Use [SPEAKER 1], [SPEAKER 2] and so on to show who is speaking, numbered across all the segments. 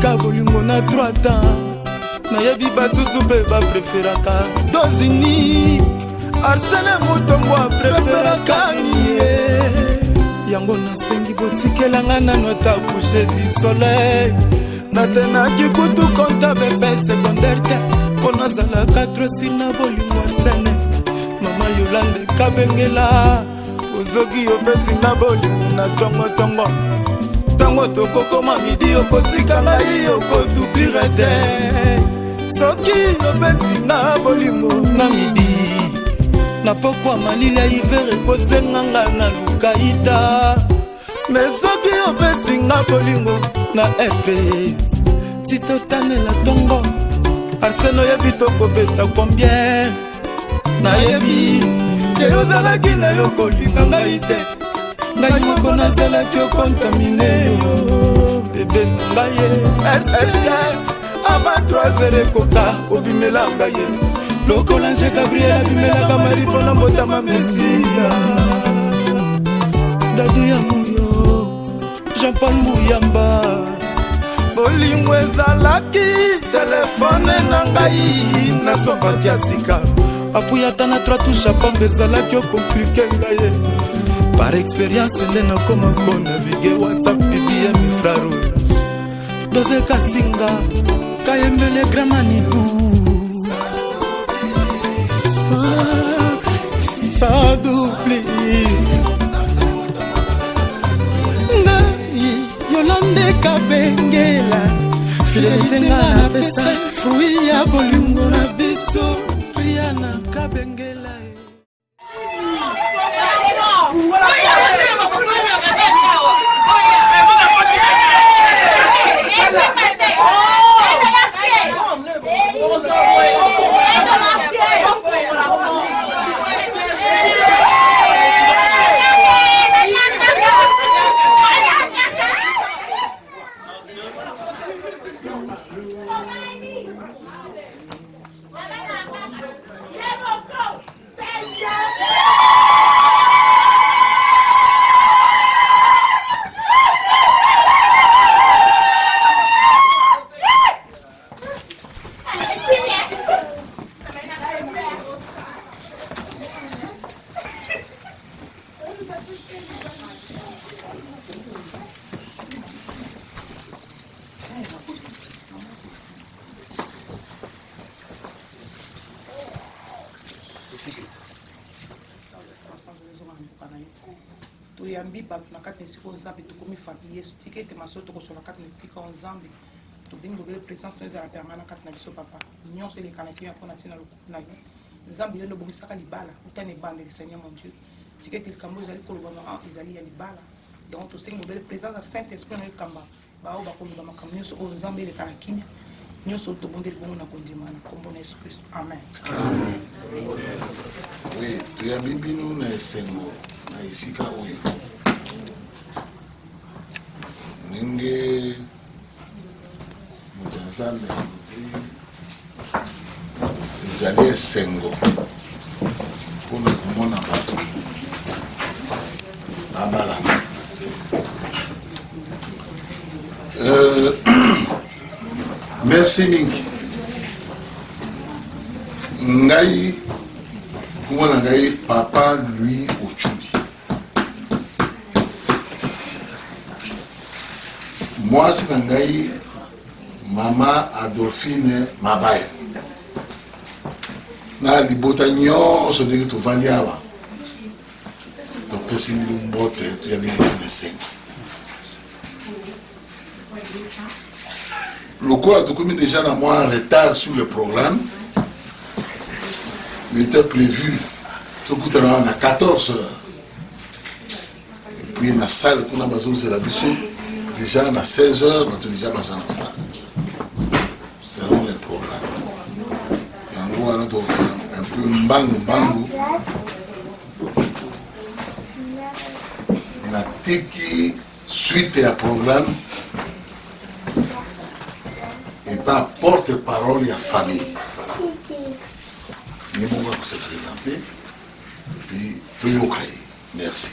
[SPEAKER 1] ka bolingo na 3 ans nayebi basusu mpe bapreferaka dozini arsene mutombo apreferaka nie yango nasengi botikelanga nano ta couche du soleil natenaki kutu konta befe secondaire te mpo nazalaka trosir na bolingo arsene mama yolande kabengela ozoki opesi na bolingo na tongotongo ntango tokokoma midi okotika ngai okoduplire te soki opesi na bolingo na midi na pokwa malili ya hiver ekosenganga na lukaita me soki opesi nga bolingo na epres titotanela tongo arsene oyebi tokobeta combien nayebi ke ozalaki na yo kolinga ngai te ngai moko nazalaki okontamine yo bebe na ngai ye eske avant 3 heures ekoka obimela ngai ye lokola nje gabriel abimelaka mari mpona mbotama mesiya dadu ya moyo jean-paul mbuyamba bolingo ezalaki telefone na ngai nasokaki ya sika apuyata na 3 touche apambe ezalaki okomplike ngai par expérience nde nakoma konavige whatsapp bbm frarose doze kasinga kayembele gramanitu sa dupli ngai yolande kabengela fidelité nga na pesa fruit ya bolingo na biso riana kabengela
[SPEAKER 2] tuyambi bato na kati na esika nzambe tokomi famille yesu tika ete masolo tokosola kati na esika nzambe tobingi lobele présence no ezala perma na kati na biso papa nyonso elekanaki ya mpona ntina lokuku na yo nzambe yo nde obongisaka libala utana ebandeli seigneur mon dieu tika ete likambo ezali kolobama ezali ya libala donc tosengi lobele présence ya saint esprit na yokamba bao bakoloba makambo nyonso oyo nzambe elekana kimia nyonso tobondeli bongo na kondima na kombo na yesu kristo amen.
[SPEAKER 3] Oui, tuyambi bino na esengo na esika oyo ndenge moto ya nzambe ezali esengo mpona komona bato babalana merci mingi ngai komona ngai papa lui ochudi mwasi na ngai mama Adolphine Mabaya na libota nyonso ndenge tovandi awa topesi ngili mbote tuyandeli esengo lokola tokomi déjà na moi en retard sur le programme. Il était prévu tout à 14 heures. Et puis dans la salle qu'on a besoin de la biseau, déjà à 16 heures, on a déjà besoin de la salle. Selon le programme. Et en gros, on a un peu mbangu. On a tiki suite à programme. Et pas porte-parole et à famille. Nous allons se présenter. Et puis, Toyokai. Merci.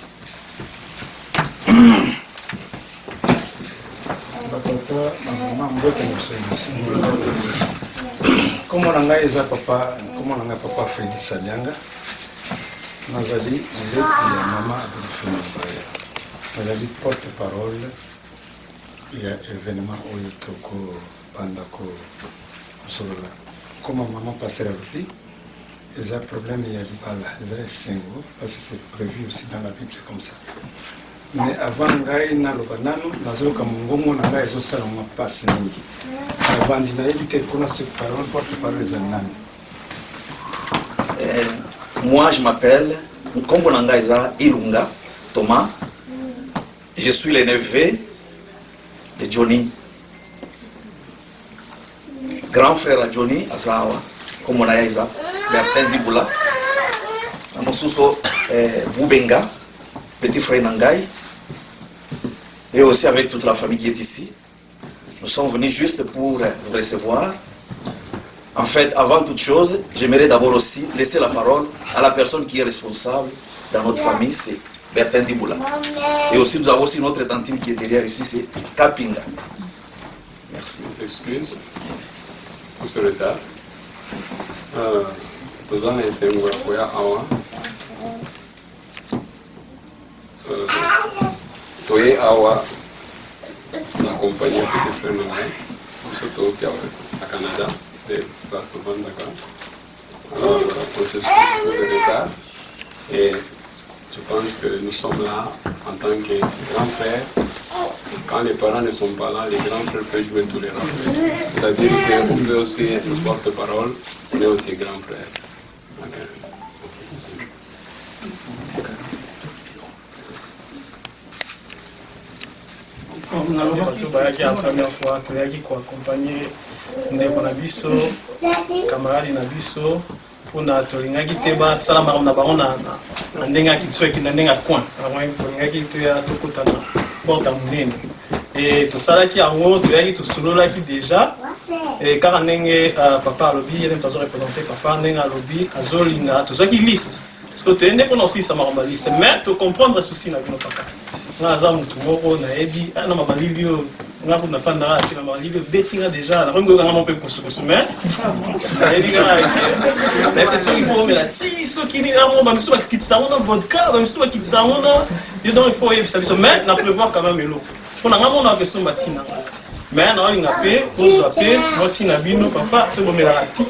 [SPEAKER 4] Batata bonsoir. Maman, comment on a eu papa, comment on a papa Freddy Salianga, Nazali, il est maman Nazali porte-parole. Il y a événement où il toko pandako solola. Comme maman pasteur Alobi, il y a un problème, il y a du bala, il y a un single, parce que c'est prévu aussi dans la Bible comme ça. Mais avant ngai na lobanano nazoka mungongo na ngai zo sala ma passe mingi avant dina éviter qu'on se parole porte-parole des nani.
[SPEAKER 5] Moi je m'appelle Nkombo Nangaiza Ilunga Thomas. Je suis le neveu de Johnny. Grand frère à Johnny Azawa comme on a Isa Bertin Dibula. Amosuso Bubenga petit frère Nangai. Et aussi avec toute la famille qui est ici. Nous sommes venus juste pour vous recevoir. En fait, avant toute chose, j'aimerais d'abord aussi laisser la parole à la personne qui est responsable dans notre famille, c'est Bertin Dibula. Et aussi, nous avons aussi notre tantine qui est derrière ici, c'est Kapinga. Merci.
[SPEAKER 6] On s'excuse pour ce retard. Nous allons essayer de voir Toye Awa, l'accompagné petit frère Nangai, surtout qui est à Canada, de place de Bandaka. Alors, on s'excuse pour le retard. Et je pense que nous sommes là en tant que grands frères. Quand les parents ne sont pas là, les grands frères peuvent jouer tous les rôles. C'est-à-dire qu'on peut aussi être porte-parole, mais aussi grand frère. Okay.
[SPEAKER 7] La première fois, tu as accompagné ndeko na biso, camarade na biso, pour na tolingaki teba salama na bango na ndenga kitso ki na ndenga coin. Avant tolingaki to ya tokota na porta munene. Et to salaki yango to yaki to sololaki déjà. Et car ndenge papa Alobi, il est représenté papa ndenga Alobi, azolinga to zaki liste. Parce que tu es indépendant aussi ça m'a liste, mais tu comprendre souci na bino papa. Na za mutu moko na ebi na mabalilio nga kuna fanda ati na mabalilio betinga déjà na rongo nga mpe kusukuma ebi nga na ete so il faut mais la ti so kini na mo ba so kitsa ona vodka ba so kitsa ona il donc il faut y ça mais na prévoir quand même l'eau faut na nga mona question batina mais na linga pe pour zapper notina bino papa so bomela la ti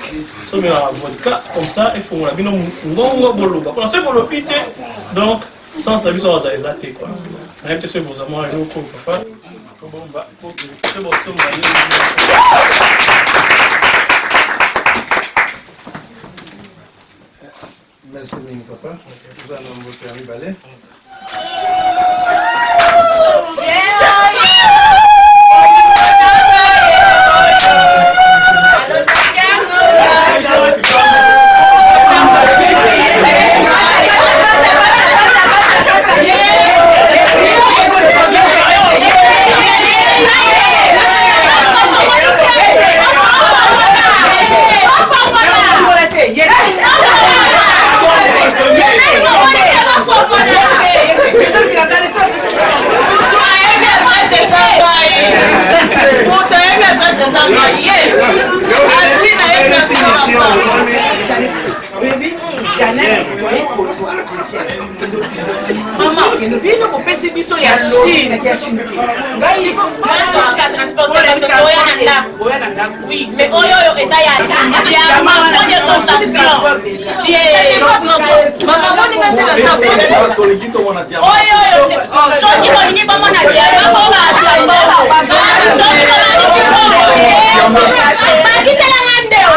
[SPEAKER 7] so mela vodka comme ça il faut la bino ngongo boloba pour ça bolopite donc sans la vision aux aisatés quoi. On a été sur vos amants et nous papa.
[SPEAKER 4] Merci Ming papa. Vous allez nous voter un balai.
[SPEAKER 8] Maman, bino kopesi biso ya Chine. Oui, mais oyo eza ya maman moninga te na oyo soki molingi bomona diama bakiselanga ndeo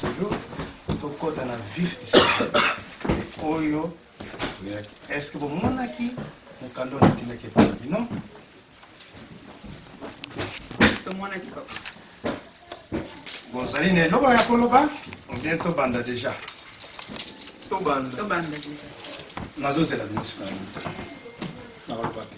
[SPEAKER 4] toujours tokota na vif du sujet oyo est-ce que bomonaki mokando natinaki epai na bino
[SPEAKER 8] tomonaki papa
[SPEAKER 4] bozali na eloko ya koloba obien tobanda déjà
[SPEAKER 8] tobanda
[SPEAKER 4] nazozela bino sika ya mita nakoloba te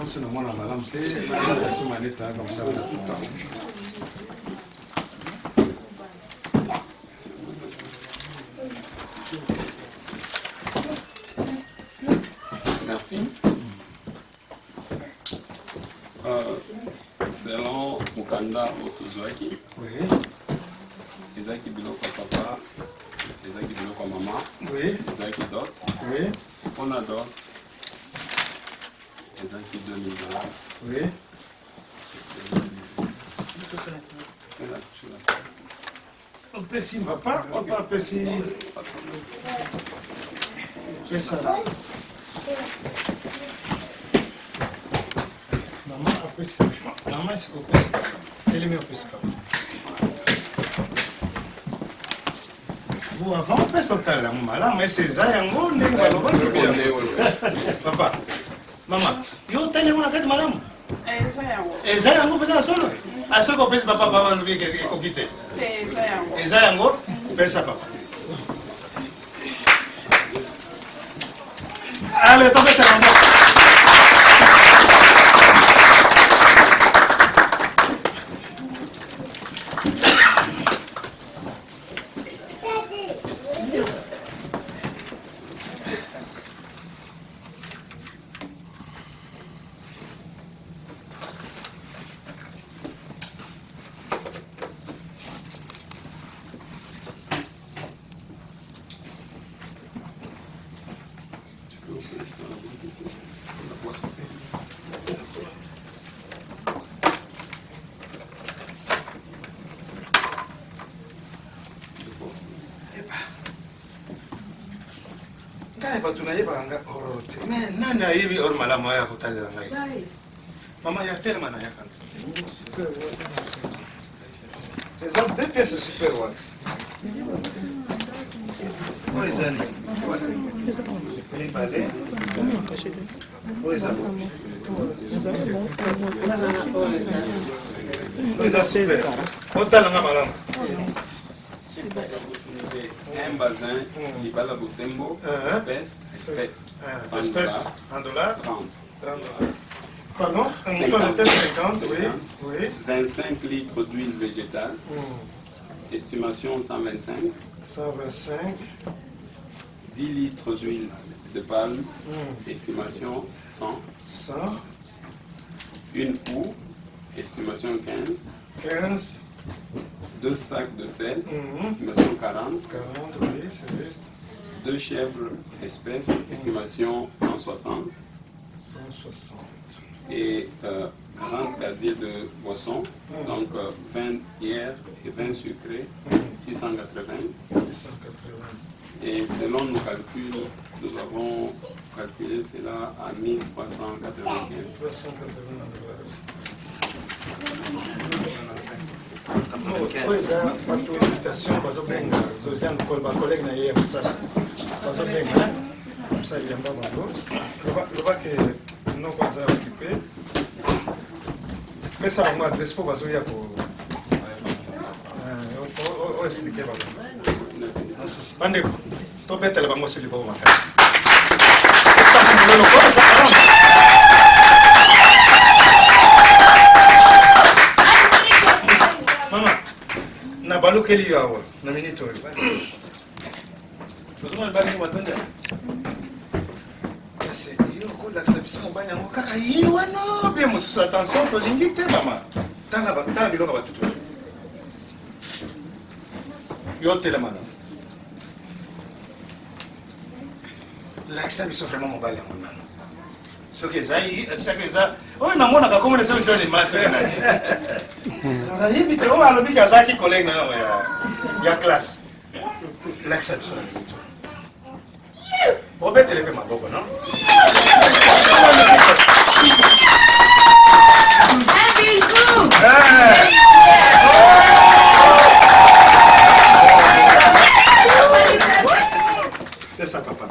[SPEAKER 4] sur le monde en madame, c'est la manette comme ça.
[SPEAKER 6] Merci. Selon Mukanda Otozwaki,
[SPEAKER 4] oui.
[SPEAKER 6] Les qui biloko papa, les qui biloko maman,
[SPEAKER 4] oui.
[SPEAKER 6] Les qui dot,
[SPEAKER 4] oui.
[SPEAKER 6] On a dot. Les qui $2000.
[SPEAKER 4] Oui. On peut si papa, on peut si. C'est ça. Maman après ça. Maman c'est quoi? Elle est mieux après ça. Vous avant on peut sauter là, maman. Mais c'est ça, yango n'est pas le papa. Maman, yo tani mona kati malamu? Eza yango pesa solo. Asoko pesa papa baba lubi ko kite. Eza yango pesa papa. Allez, tombez ta mais nani ayibi or malama ya kotalela ngai mama ya tellement na yakana les hommes deux pièces super wax oui zani les balais oui ça oui ça c'est kotalela malama
[SPEAKER 6] un bazin, il va la Bosembo, espèce.
[SPEAKER 4] Espèce, $1,
[SPEAKER 6] 30.
[SPEAKER 4] Pardon, un mouchoir de tête 50, oui.
[SPEAKER 6] 25 litres d'huile végétale, estimation 125.
[SPEAKER 4] 125.
[SPEAKER 6] 10 litres d'huile de palme, estimation 100.
[SPEAKER 4] 100.
[SPEAKER 6] Une houe, estimation 15.
[SPEAKER 4] 15.
[SPEAKER 6] 2 sacs de sel, estimation 40.
[SPEAKER 4] 40, oui, c'est juste.
[SPEAKER 6] 2 chèvres espèces, estimation 160.
[SPEAKER 4] 160.
[SPEAKER 6] Et 40 casiers de boissons, donc 20 bières et 20 sucrés, 680.
[SPEAKER 4] 680.
[SPEAKER 6] Et selon nos calculs, nous avons calculé cela à 1395.
[SPEAKER 4] 380 eza bato invitation bazobenga Josiane Kol bakolege na ye ya mosala bazobenga mosali yamba bango lobake noko aza okipe pesa bango adresse mpo bazoya oexplike bango bandeko tobetela bango sili bao makasi na balukeli yo awa na minute oyo tozomona balingi batonda kasi yo kolakisa biso mobali yango kaka ye wana bie mosusu attention tolingi te mama tala biloko batutu yo telemana lakisa biso vraiment mobali yango nano soki eza
[SPEAKER 9] oyo namonaka komona ese oyo animation nani nayebi te oyo alobiki azalaki collègue na yango ya classe lakisa biso na minito obetele mpe maboko non c'est ça papa.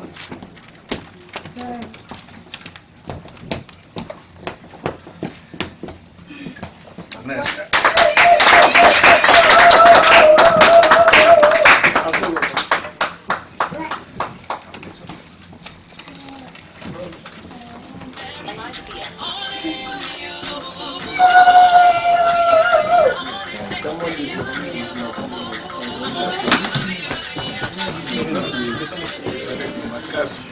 [SPEAKER 9] Merci.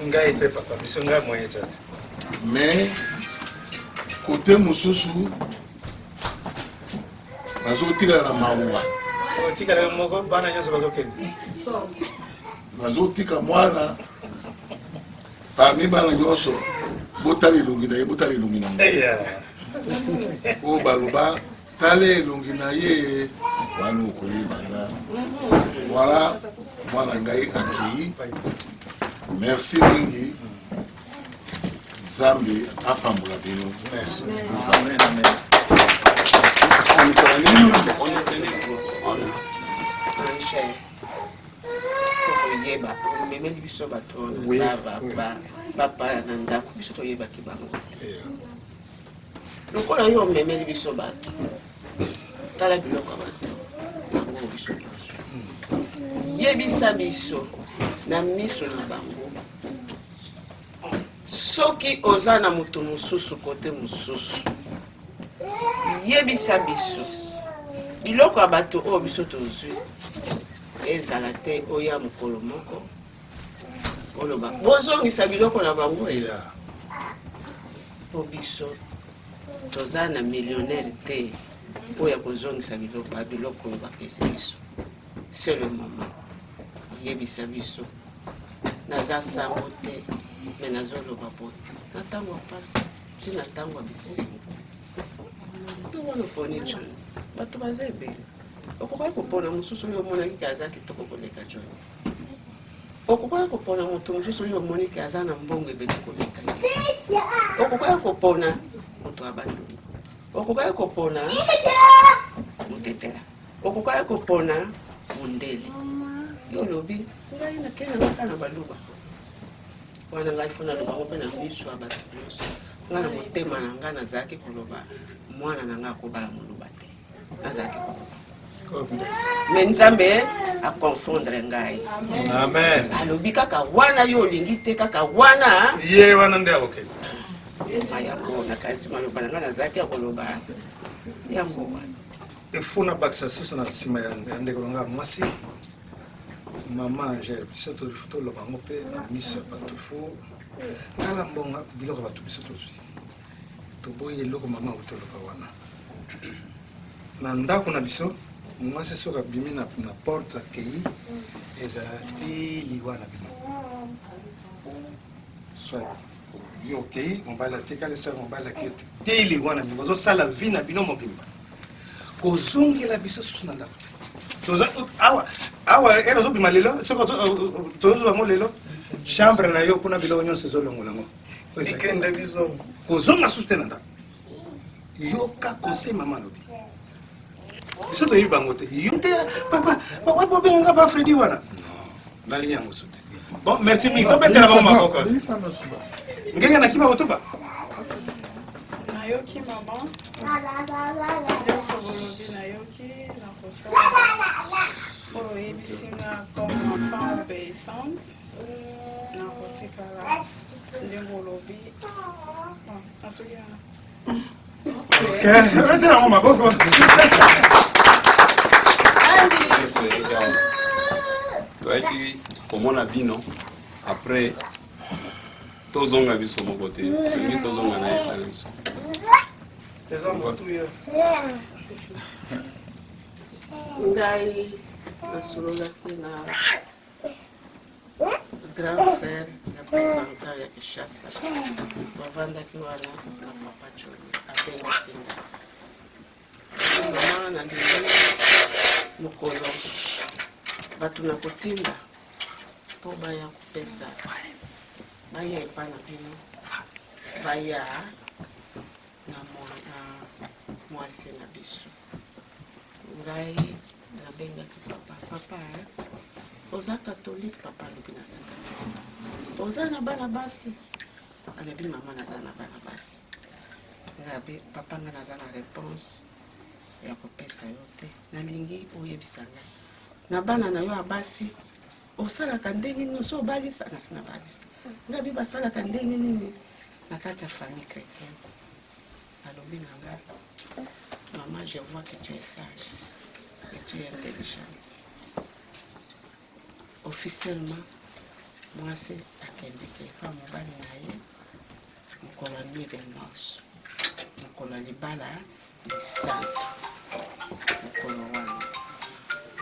[SPEAKER 9] Ngai pe papa, biso ngai moyen tata.
[SPEAKER 3] Mais côté mosusu bazotika na maua.
[SPEAKER 9] Otika na moko bana nyonso bazokende.
[SPEAKER 3] Bazotika mwana parmi bana nyonso botali elongi na ye botali elongi na
[SPEAKER 9] Eya.
[SPEAKER 3] o baloba tale elongi na ye wana okoyeba nga. Voilà mwana ngai akei. Merci mingi. Zambi apambola bino.
[SPEAKER 9] Merci.
[SPEAKER 3] Amen. Amen.
[SPEAKER 10] Yeba, memeli biso bato papa na ndako biso toyebaki bango lokola yo memeli biso bato tala biloko ya bato yango biso yebisa biso na miso na bango soki oza na moto mosusu kote mosusu yebisa biso biloko ya bato oyo biso tozwi ezala te oya mokolo moko oloba bozongisa biloko na bango po biso toza na millionnaire te oya kozongisa biloko oyo bapesi biso c'est le moment yebisa biso naza sango te me nazoloba po na ntango ya mpasi ti na ntango ya bisengo mpe wana oponi joni bato baza ebele okokoki kopona mosusu oyo omonaki aza kitoko koleka joni okokoki kopona moto mosusu oyo omoniki aza na mbongo ebele koleka ye okokoki kopona moto ya bandungu okokoki kopona motetela okokoki kopona mondele yo olobi ngai nakei nangaka na baluba wana ngai fo nalobango mpe na miso ya bato nyonso ngai na motema na ngai nazalaki koloba mwana na ngai akobala moluba te nazalaki koloba me nzambe akonfondre ngai
[SPEAKER 9] amen
[SPEAKER 10] alobi kaka wana yo olingi te kaka wana
[SPEAKER 9] ye wana nde akokende
[SPEAKER 10] yango nakati maloba na ngai nazalaki akoloba yango wana
[SPEAKER 9] efuna bakisa susu na nsima ya ndeko na ngai mwasi mama Angèle biso toloba yango mpe na miso ya bato fo tala mbonga biloko bato biso tozwi toboyi eloko mama otoloba wana na ndako na biso mwasi soki abimi na porte akei ezalaka ti liwa na bino soit yo okei mobali atikali soki mobali akei ti liwa na bino ozosala vi na bino mobimba kozongela biso susu na ndako toza awa ere ozobima lelo soki tozozwa yango lelo chambre na yo mpona biloko nyonso ezolongola yango likende biso kozonga susu te na ndako yoka conseil mama alobi biso toyebi bango te yo te papa wabobenganga pa fredi wana nalingi yango su te bon merci mingi tobetela bango maboko ngenge nakima kotoba
[SPEAKER 11] nayoki mama nyonso bolobi nayoki nakosala oyo oyebisinga comme enfant obéissante nakotikala ndenge olobi nasoki wana
[SPEAKER 9] betela bango maboko
[SPEAKER 6] toyaki komona bino après tozonga biso moko te tolingi tozonga na ye na biso
[SPEAKER 9] eza motuya
[SPEAKER 10] ngai nasololaki na grand frère ya representant ya Kinshasa bavandaki wana na papa Johnny abengaki mama na ndenge mokolo bato na kotinda mpo baya kopesa baya epa na bino baya na mwasi na biso ngai nabengaki papa oza catholique papa alobi naza catholique oza na bana basi alobi mama naza na bana basi ngabe papa nga naza na réponse ya kopesa yo te nalingi oyebisa ngai na bana na yo ya basi osalaka ndenge nini so obalisa nasi na balisa ngabi basalaka ndenge nini na kati ya famille chrétienne alobi na ngai maman je vois que tu es sage et tu es intelligente officiellement mwasi akendeke epa mobali na ye mokolo ya nuit de noces mokolo ya libala lisanto mokolo wana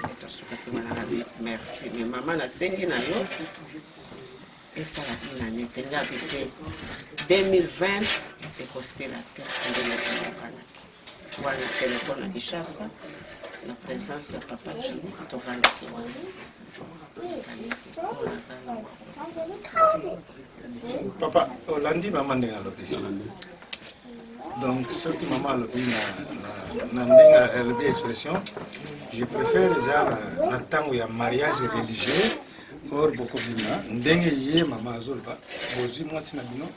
[SPEAKER 10] etosukoki wana nabi merci me mama nasengi na yo esalaki na nete ngabi te 2020 ekosila te ndenge tomokanaki wana telefone ya Kinshasa na présence ya papa Johnny tovandaki wana
[SPEAKER 9] papa olandi mama ndenge alobi donc soki mama alobi na ndenge alobi expression je préfère eza na ntango ya mariage religieux or bokobima ndenge ye mama azoloba bozwi mwasi na bino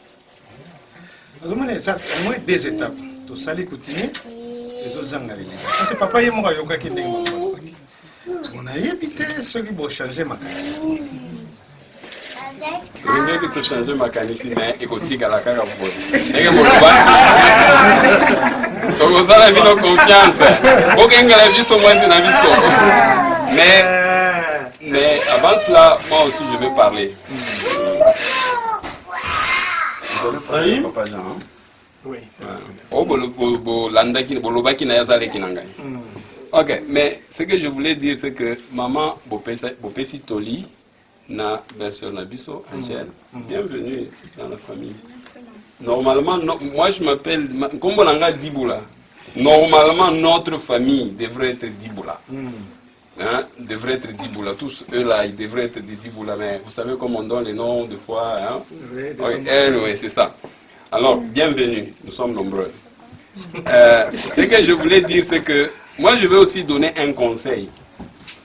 [SPEAKER 9] azomona eza au moins deux étapes tosali coutumier ezozanga religieux parce que papa ye moko ayokaki ndenge mama alobaki onayebi te soki bochange makanisi
[SPEAKER 6] tolingi tochange makanisi me ekotikala kaka boye ndenge boloba tokozala bino confiance bokengela biso mwasi na biso mais avant cela moi aussi je vais parler. Papa Jean,
[SPEAKER 9] oui.
[SPEAKER 6] Bolobaki na yazaleki na ngai. Ok, mais ce que je voulais dire, c'est que maman Bopesi Toli, na belle-sœur Nabiso, Angèle, bienvenue dans la famille. Normalement, moi je m'appelle Kombolanga Diboula. Normalement, notre famille devrait être Diboula. Hein, devrait être Diboula. Tous eux là, ils devraient être des Diboula. Mais vous savez comment on donne les noms des fois. Hein? Oui, c'est ça. Alors, bienvenue. Nous sommes nombreux. Ce que je voulais dire, c'est que moi, je vais aussi donner un conseil.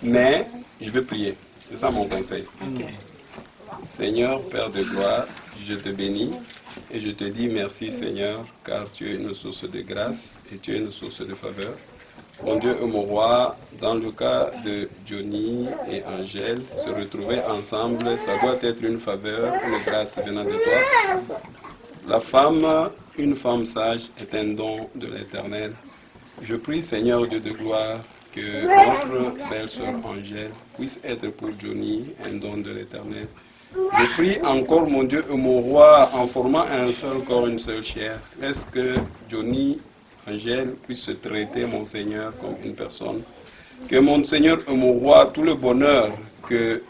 [SPEAKER 6] Mais je vais prier. C'est ça mon conseil. Seigneur, Père de gloire, je te bénis et je te dis merci, Seigneur, car tu es une source de grâce et tu es une source de faveur. Mon Dieu et mon roi, dans le cas de Johnny et Angèle, se retrouver ensemble, ça doit être une faveur, une grâce venant de toi. La femme, une femme sage, est un don de l'Éternel. Je prie, Seigneur Dieu de gloire, que notre belle-sœur Angèle puisse être pour Johnny un don de l'Éternel. Je prie encore, mon Dieu et mon roi, en formant un seul corps, une seule chair, laisse que Johnny, Angèle, puisse se traiter, mon Seigneur, comme une personne. Que mon Seigneur et mon roi, tout le bonheur que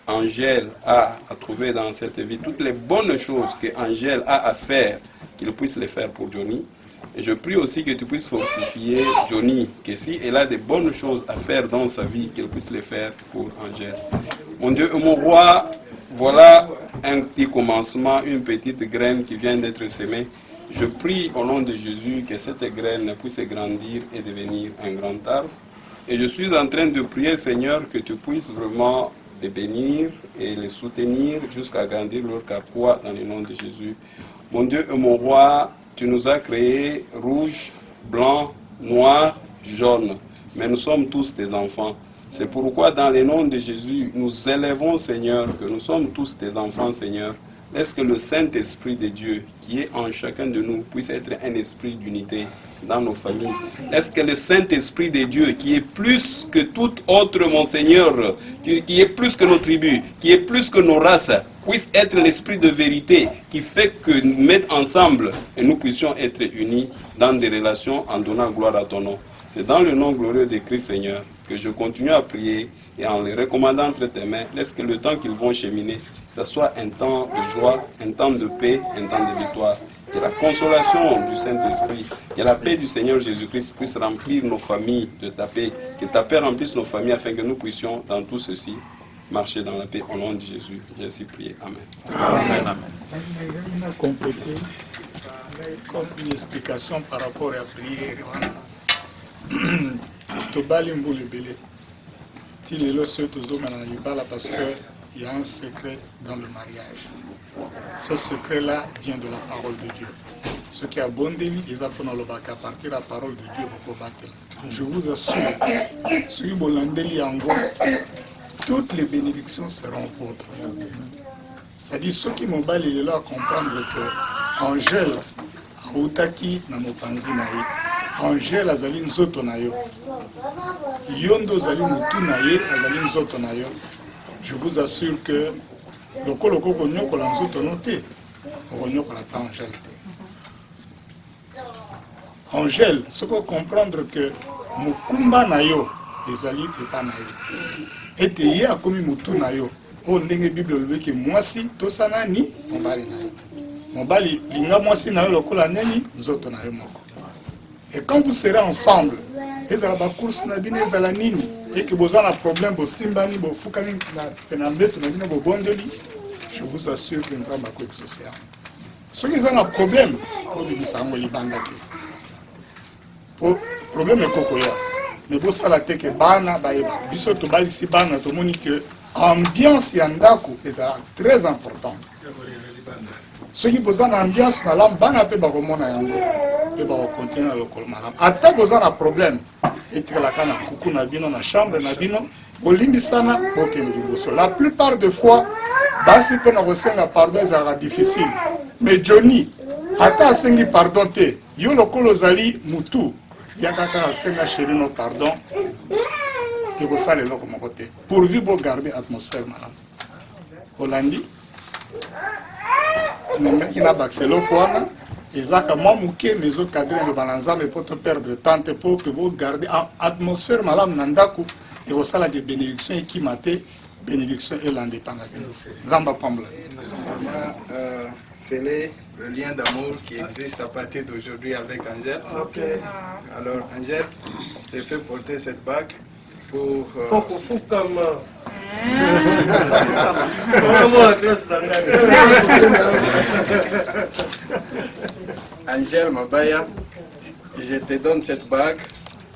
[SPEAKER 6] Angèle a à trouver dans cette vie, toutes les bonnes choses que Angèle a à faire, qu'il puisse les faire pour Johnny. Et je prie aussi que tu puisses fortifier Johnny, que si elle a des bonnes choses à faire dans sa vie, qu'elle puisse les faire pour Angèle. Mon Dieu et mon roi, voilà un petit commencement, une petite graine qui vient d'être sémée. Je prie au nom de Jésus que cette graine puisse grandir et devenir un grand arbre. Et je suis en train de prier, Seigneur, que tu puisses vraiment les bénir et les soutenir jusqu'à grandir leur carquois dans le nom de Jésus. Mon Dieu et mon roi, tu nous as créés rouge, blanc, noir, jaune. Mais nous sommes tous tes enfants. C'est pourquoi dans le nom de Jésus, nous élèvons, Seigneur, que nous sommes tous tes enfants, Seigneur. Laisse que le Saint-Esprit de Dieu, qui est en chacun de nous, puisse être un esprit d'unité dans nos familles. Laisse que le Saint-Esprit de Dieu, qui est plus que tout autre, mon Seigneur, qui est plus que nos tribus, qui est plus que nos races, puisse être l'esprit de vérité qui fait que nous mettons ensemble et nous puissions être unis dans des relations en donnant gloire à ton nom. C'est dans le nom glorieux de Christ, Seigneur, que je continue à prier et en les recommandant entre tes mains, laisse que le temps qu'ils vont cheminer, ça soit un temps de joie, un temps de paix, un temps de victoire. Que la consolation du Saint-Esprit, que la paix du Seigneur Jésus-Christ puisse remplir nos familles de ta paix, que ta paix remplisse nos familles afin que nous puissions dans tout ceci marcher dans la paix au nom de Jésus. J'ai ainsi prié. Amen.
[SPEAKER 12] Amen. Il a complété comme une explication par rapport à la prière. Tobali Mboule Belé. Il est là sur parce qu'il y a un secret dans le mariage. Ce secret-là vient de la parole de Dieu. Ce qui a bon délit, ils apprennent à partir de la parole de Dieu pour battre. Je vous assure, ce qui est en gros, toutes les bénédictions seront vôtres. C'est-à-dire, ceux qui m'ont balayé, il est là à comprendre que Angèle, Aoutaki, Namopanzi, Angèle, Azali, Nzoto, Nayo. Yondo, Azali, Moutou, Naye, Azali, Nzoto, Nayo. Je vous assure que le Koloko, Gonyo, Kolanzoto, Noté, Gonyo, Kolata, Angèle. Angèle, ce qu'il faut comprendre que Mukumba, Nayo, Ezali, et pas Naye. Et Teye, a commis Moutou, Nayo. Oh, ndenge Bible le que moi si to sana ni mobali na yo. Mobali linga moi si na yo lokola neni nzoto na yo moko. Et quand vous serez ensemble, ezala ba course na bino ezala nini et que vous avez un problème bo simbani bo fukani na penambeto na bino bo bondeli, je vous assure que nza ba ko exaucer. Ceux qui ont un problème, on dit ça ngoli bandaki. Pour problème est kokoya. Mais bo sala te ke bana ba biso to bali si bana to moni que ambiance yandako est très important. Ceux qui posent l'ambiance, bana pe ba komona yango pe ba continuer le colmalam. Ata posant un problème et que la kana kuku na bino na chambre na bino bolimbi sana bokende liboso. La plupart des fois basi pe na kosenga pardon ezala difficile. Mais Johnny ata asengi pardon te yo lokolo zali mutu yakaka asenga chéri no pardon. Et vous savez là comme côté. Pourvu pour garder l'atmosphère, madame. Hollandi, les mecs qui n'ont pas accès au point, ils ont comme moi, mes autres cadres de balanza, mais pour te perdre temps, pour que vous gardez l'atmosphère, madame Nandaku, et vous savez des bénédictions et qui matent, bénédictions et l'indépendance. Zamba Pambla.
[SPEAKER 13] C'est le lien d'amour qui existe à partir d'aujourd'hui avec Angèle. Ok. Alors, Angèle, je t'ai fait porter cette bague. Pour Angèle Mabaya, je te donne cette bague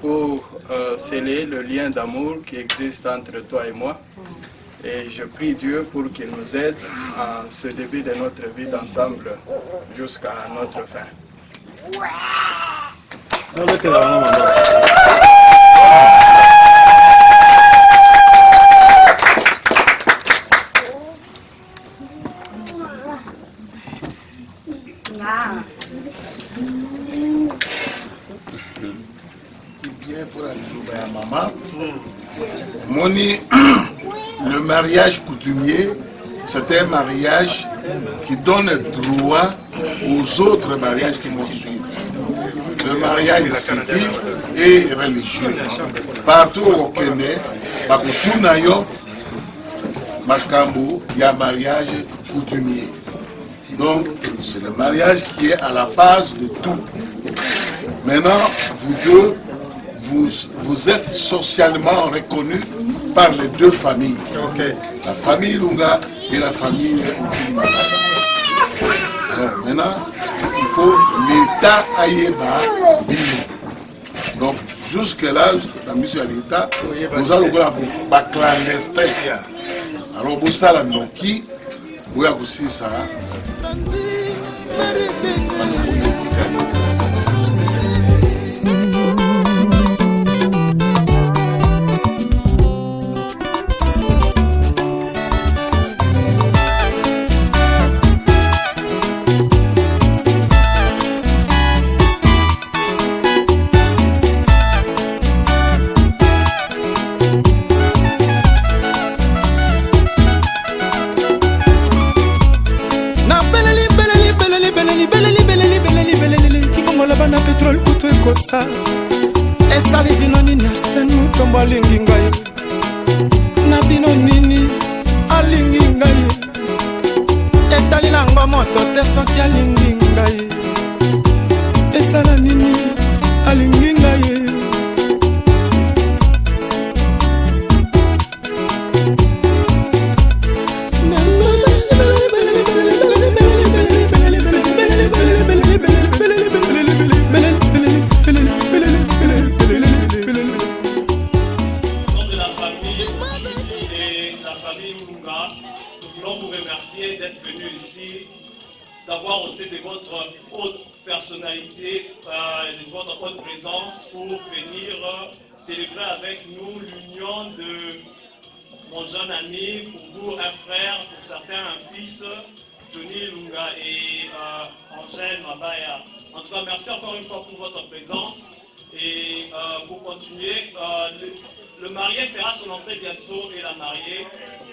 [SPEAKER 13] pour sceller le lien d'amour qui existe entre toi et moi. Et je prie Dieu pour qu'il nous aide à ce début de notre vie ensemble jusqu'à notre fin.
[SPEAKER 3] Bien pour la maman. Moni, le mariage coutumier, c'est un mariage qui donne droit aux autres mariages qui vont suivre. Le mariage civil et religieux. Partout au Kenya, Bakutunayo, Makambo, il y a un mariage coutumier. Donc, c'est le mariage qui est à la base de tout. Maintenant, vous deux, vous êtes socialement reconnus par les deux familles. Okay. La famille Lunga et la famille Oukimala. Donc, maintenant, il faut l'État Aïeba Bino. Donc, jusque-là, la mission à l'État, nous allons voir un clandestin. Alors, vous savez, la Noki, vous avez aussi ça.
[SPEAKER 1] na petrol kutu ekosa esali bino nini Arsène Mutombo alingi ngai na bino nini alingi ngai moto te soki alingi ngai esala nini alingi ngai
[SPEAKER 7] d'être venu ici, d'avoir aussi de votre haute personnalité, de votre haute présence pour venir célébrer avec nous l'union de mon jeune ami, pour vous un frère, pour certains un fils, Johnny Lunga et Angèle Mabaya. En tout cas, merci encore une fois pour votre présence et pour continuer. Le marié fera son entrée bientôt et la mariée.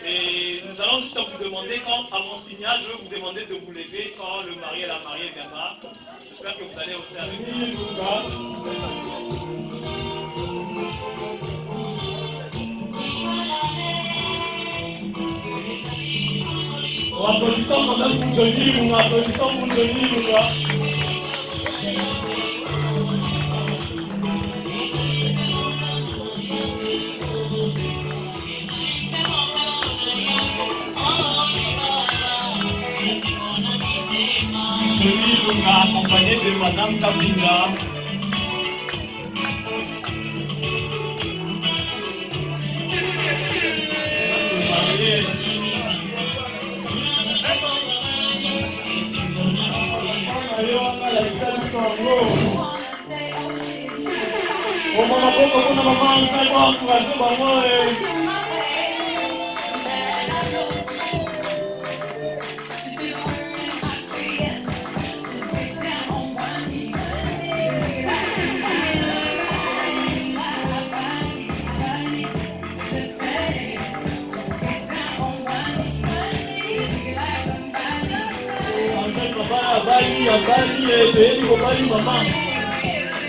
[SPEAKER 7] Et nous allons juste vous demander, à mon signal, je vais vous demander de vous lever quand le marié et la mariée viendra. J'espère que vous allez aussi avec ça. Applaudissons quand même pour Johnny Lunga, applaudissons pour Johnny Lunga. Johnny Lunga, accompagné de Madame Kabinga.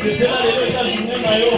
[SPEAKER 7] C'était là les États-Unis, Mayo.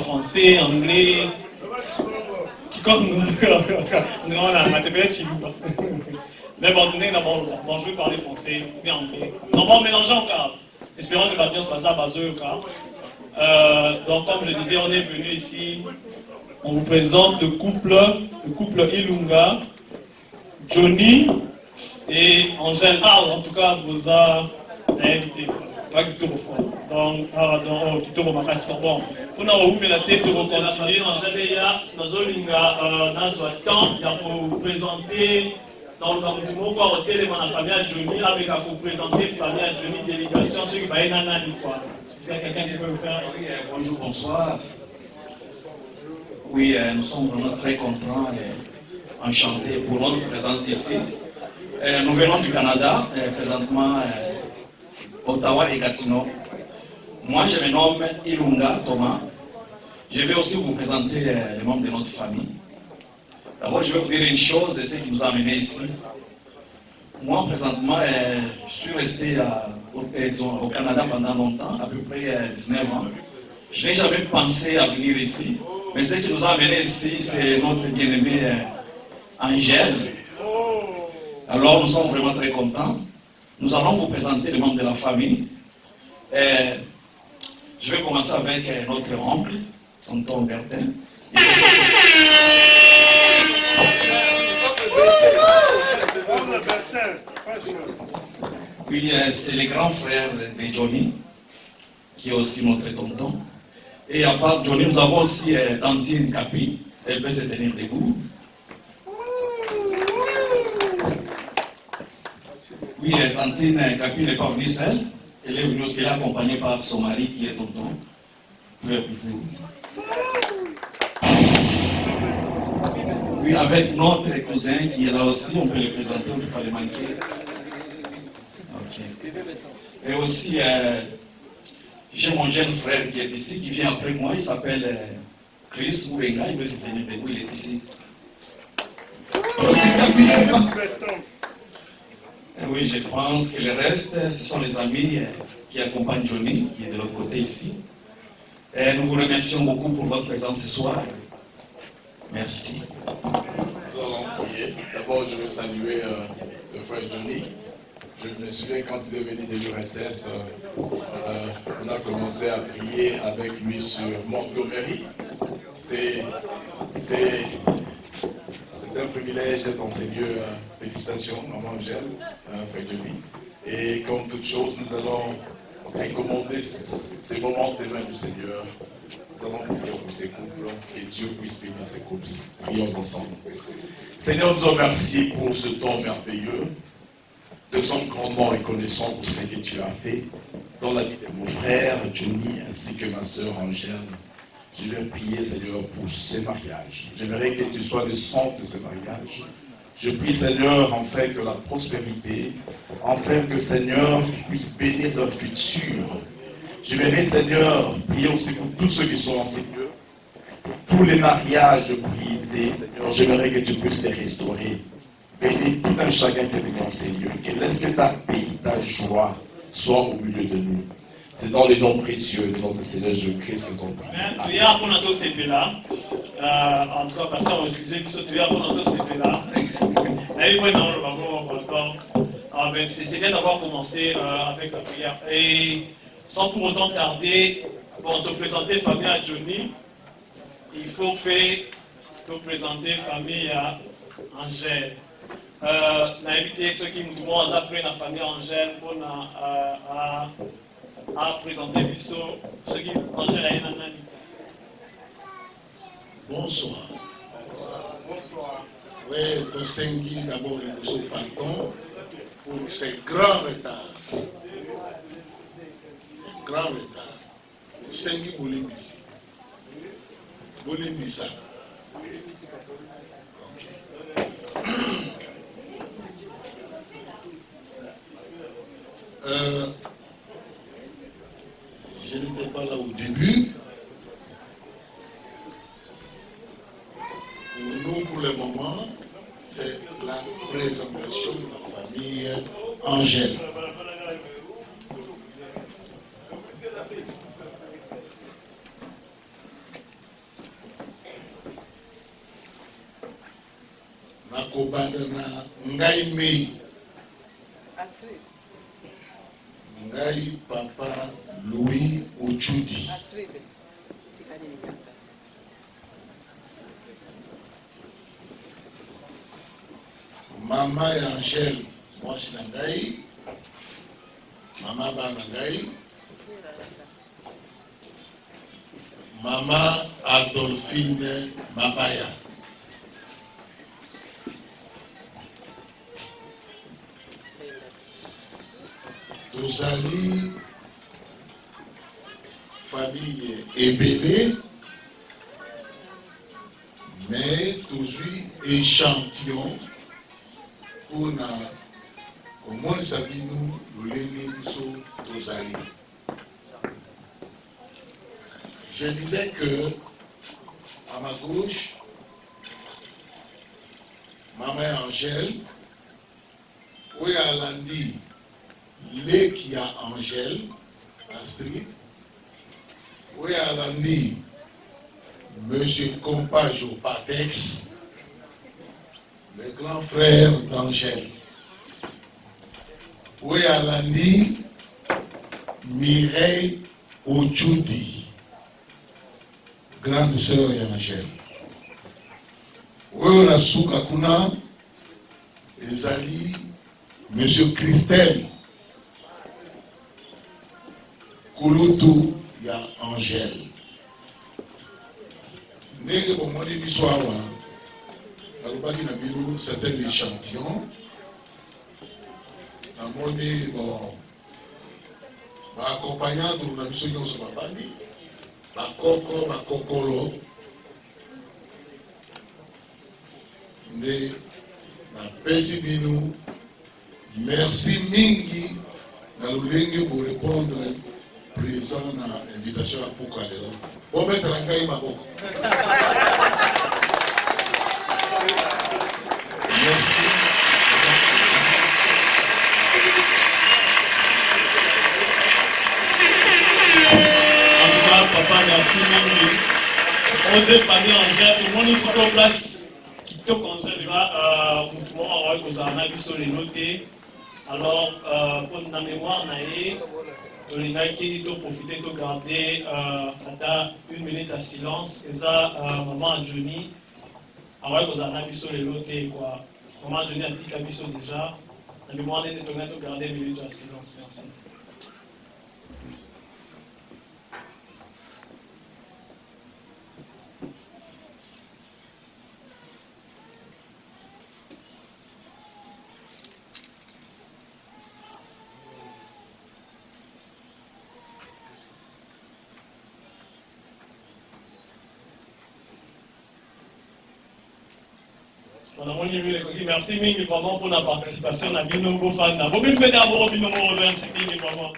[SPEAKER 7] Français, anglais, mais bon, je vais parler français, bien anglais. Non, bon, mélanger encore. Espérons que va bien se passer à base. Donc, comme je disais, on est venu ici on vous présente le couple Ilunga, Johnny et Angèle. Ah, en tout cas, vous avez invité. Pas du tout au fond. Donc, pardon, tu te remarques pas bon. Pour nous remettre la tête, on va continuer. Angèle, il y a dans un temps, il y a pour présenter. Donc, nous avons côté de la famille à Johnny, avec à vous présenter la famille à Johnny, délégation, ceux qui va y aller quoi. Est-ce qu'il y a quelqu'un qui peut le faire?
[SPEAKER 5] Oui, bonjour, bonsoir. Oui, nous sommes vraiment très contents et enchantés pour notre présence ici. Nous venons du Canada, présentement Ottawa et Gatineau. Moi, je me nomme Ilunga Thomas. Je vais aussi vous présenter les membres de notre famille. D'abord, je vais vous dire une chose, et ce qui nous a amenés ici. Moi, présentement, je suis resté au Canada pendant longtemps, à peu près 19 ans. Je n'ai jamais pensé à venir ici, mais ce qui nous a amenés ici, c'est notre bien-aimée Angèle. Alors, nous sommes vraiment très contents. Nous allons vous présenter les membres de la famille. Je vais commencer avec notre oncle, tonton Bertin. Puis c'est le grand frère de Johnny, qui est aussi notre tonton. Et à part Johnny, nous avons aussi Tantine Capi. Elle peut se tenir debout. Oui, Tantine Capi n'est pas venue seule. Elle est venue aussi accompagnée par son mari qui est tonton. Oui, avec notre cousin qui est là aussi, on peut le présenter, on ne peut pas le manquer. Okay. Et aussi, j'ai mon jeune frère qui est ici, qui vient après moi, il s'appelle Chris Mourenga, il veut se tenir debout, il est ici. Et oui, je pense que le reste, ce sont les amis qui accompagnent Johnny, qui est de l'autre côté ici. Et nous vous remercions beaucoup pour votre présence ce soir. Merci.
[SPEAKER 14] Nous allons prier. D'abord, je veux saluer le frère Johnny. Je me souviens quand il est venu de l'URSS, on a commencé à prier avec lui sur Montgomery. C'est un privilège d'être dans ces lieux. Félicitations, maman Angèle, frère Johnny. Et comme toute chose, nous allons recommander ces moments des mains du Seigneur. Nous allons prier pour ces couples et Dieu puisse bénir ces couples. Prions ensemble. Seigneur, nous remercions pour ce temps merveilleux. Nous sommes grandement reconnaissants pour ce que tu as fait dans la vie de mon frère Johnny ainsi que ma soeur Angèle. Je vais prier, Seigneur, pour ce mariage. J'aimerais que tu sois le centre de ce mariage. Je prie, Seigneur, enfin que la prospérité, enfin que, Seigneur, tu puisses bénir leur futur. J'aimerais, Seigneur, prier aussi pour tous ceux qui sont en ces lieux, pour tous les mariages brisés. Seigneur, j'aimerais que tu puisses les restaurer. Bénis tout un chacun qui est dans ces lieux. Que laisse que ta paix, ta joie soit au milieu de nous. C'est dans les noms précieux de notre Seigneur Jésus-Christ que nous avons prié.
[SPEAKER 7] En tout cas, pasteur, excusez-moi, c'est bien d'avoir commencé avec la prière. Et sans pour autant tarder, pour te présenter famille à Johnny, il faut te présenter famille à Angèle. N'inviter ceux qui nous vont après la famille Angèle pour à présenter ceux qui Angèle a une.
[SPEAKER 3] Bonsoir. Bonsoir. Oui, Tosengi, d'abord, nous pardon pour ces grands retards. Un grand retard. Tosengi Bolimbisi. Bolimbisa. Je n'étais pas là au début. Nous, pour le moment, c'est la présentation de la famille Angèle. Nakobanda na ngai mei. Ngai papa Louis Ochudi. Maman Angèle, moi je suis Maman Banangaï. Maman Adolphine Mabaya. Tozali famille ébélée, mais toujours échantillon pour na comment sabinu lolenge biso tozali. Je disais que à ma gauche, Maman Angèle, oui à Landi, Lekia Angèle, Astrid, oui à Landi, Monsieur Compage au Patex, le grand frère d'Angèle. Oui à Landi, Mireille Ochudi, grande sœur d'Angèle. Oui à Soukakuna, Ezali, Monsieur Christelle, Kouloutou, il y a Angèle. Ndenge bomoni biso awa balobaki na bino certains échantillons namoni bon baaccompagnante na biso nyonso bafandi bakoko bakokolo nde napesi bino merci mingi na lolenge borépondre présent na invitation ya puka lelo bobetela ngai maboko. Merci.
[SPEAKER 7] En tout cas, papa, merci. On est famille Angèle, tout le monde ici en place. Qui te conseille ça, tout le monde a vu les notés. Alors, pour la mémoire, on profiter de garder une minute à silence. Et ça, maman Johnny, on a vu les notés. Maman Johnny a dit qu'il a vu déjà. La mémoire, on a garder une minute à silence. Merci. Merci Mingi vraiment pour la participation à Binombo Fana. Vous pouvez mettre à vous Binombo Robert, c'est Mingi vraiment.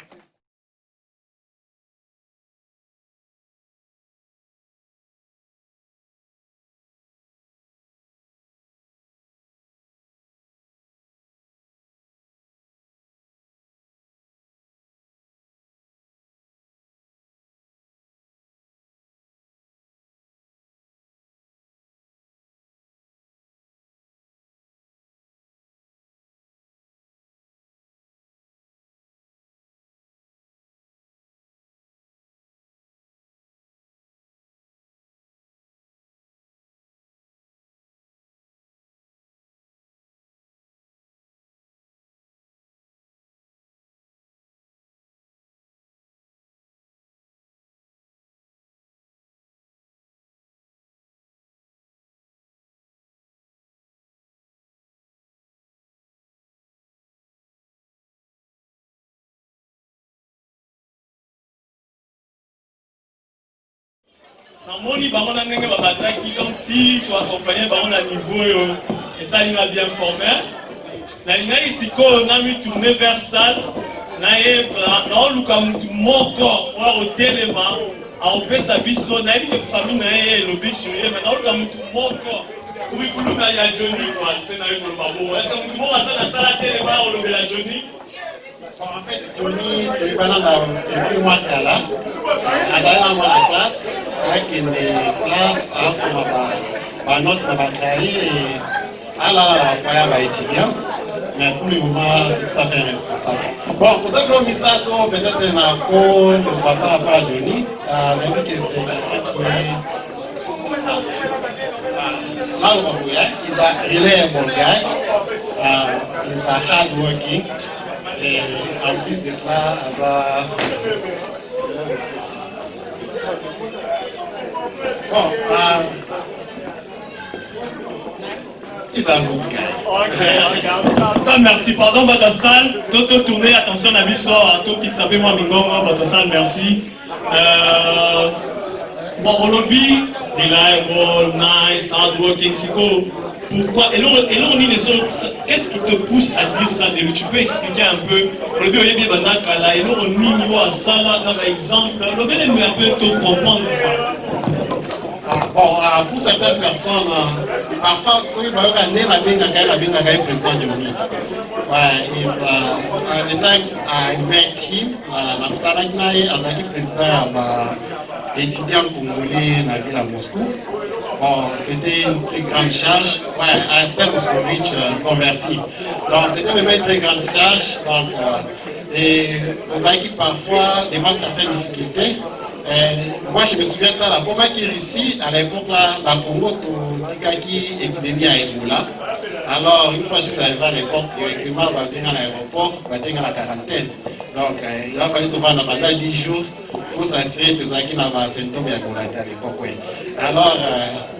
[SPEAKER 7] Namoni bango na ndenge babataki donc ti to accompagner bango na niveau et ça il m'a bien formé. Na linga isiko na mi tourner vers salle na e na luka mutu moko wa hotelema a opesa biso na ile famille na e lobi sur ye na luka mutu moko oui kuluka ya Johnny quoi c'est na yo babo est-ce que mutu moko ça na sala tele ba o lobi la Johnny.
[SPEAKER 15] En fait, Johnny, tu es dans la mois de là, à la classe, avec une classe, à notre bataille, à la fois étudiant, mais pour le moment, c'est tout à fait responsable. Bon, pour ça que l'on ça, peut-être un peu de papa à Johnny, on dit que c'est quelqu'un qui est là, il a un bon gars. is a hard working. En plus de cela, he's a good guy.
[SPEAKER 7] Merci, pardon, votre salle. Toto tourner, attention, à biso, tout qui s'appelle moi Mingongo, votre salle, merci. Bon, au lobby, reliable, nice, hardworking, Siko. Pourquoi? Et là, on dit les autres, qu'est-ce qui te pousse à dire ça? Tu peux expliquer un peu? Au lobby, on y a et là, on dit niveau à ça, là, par exemple, le lobby, on un peu tout comprendre.
[SPEAKER 15] Bon, pour certaines personnes, parfois, ceux qui ont né la président Johnny. The time I met him, Azaki président étudiant congolais dans la ville à Moscou. Bon, c'était une très grande charge. Astel Moscovitch converti. Donc, c'était vraiment une très grande charge. Donc, et Azaki parfois, devant certaines difficultés, moi je me souviens dans la bombe qui réussit à l'époque là, la Congo Tikaki épidémie à Ebola. Alors une fois que je suis arrivé à l'époque, directement à l'aéroport, à la quarantaine. Donc il a fallu trouver pendant 10 jours pour s'assurer que Zaki n'avait pas de symptômes à l'époque. Alors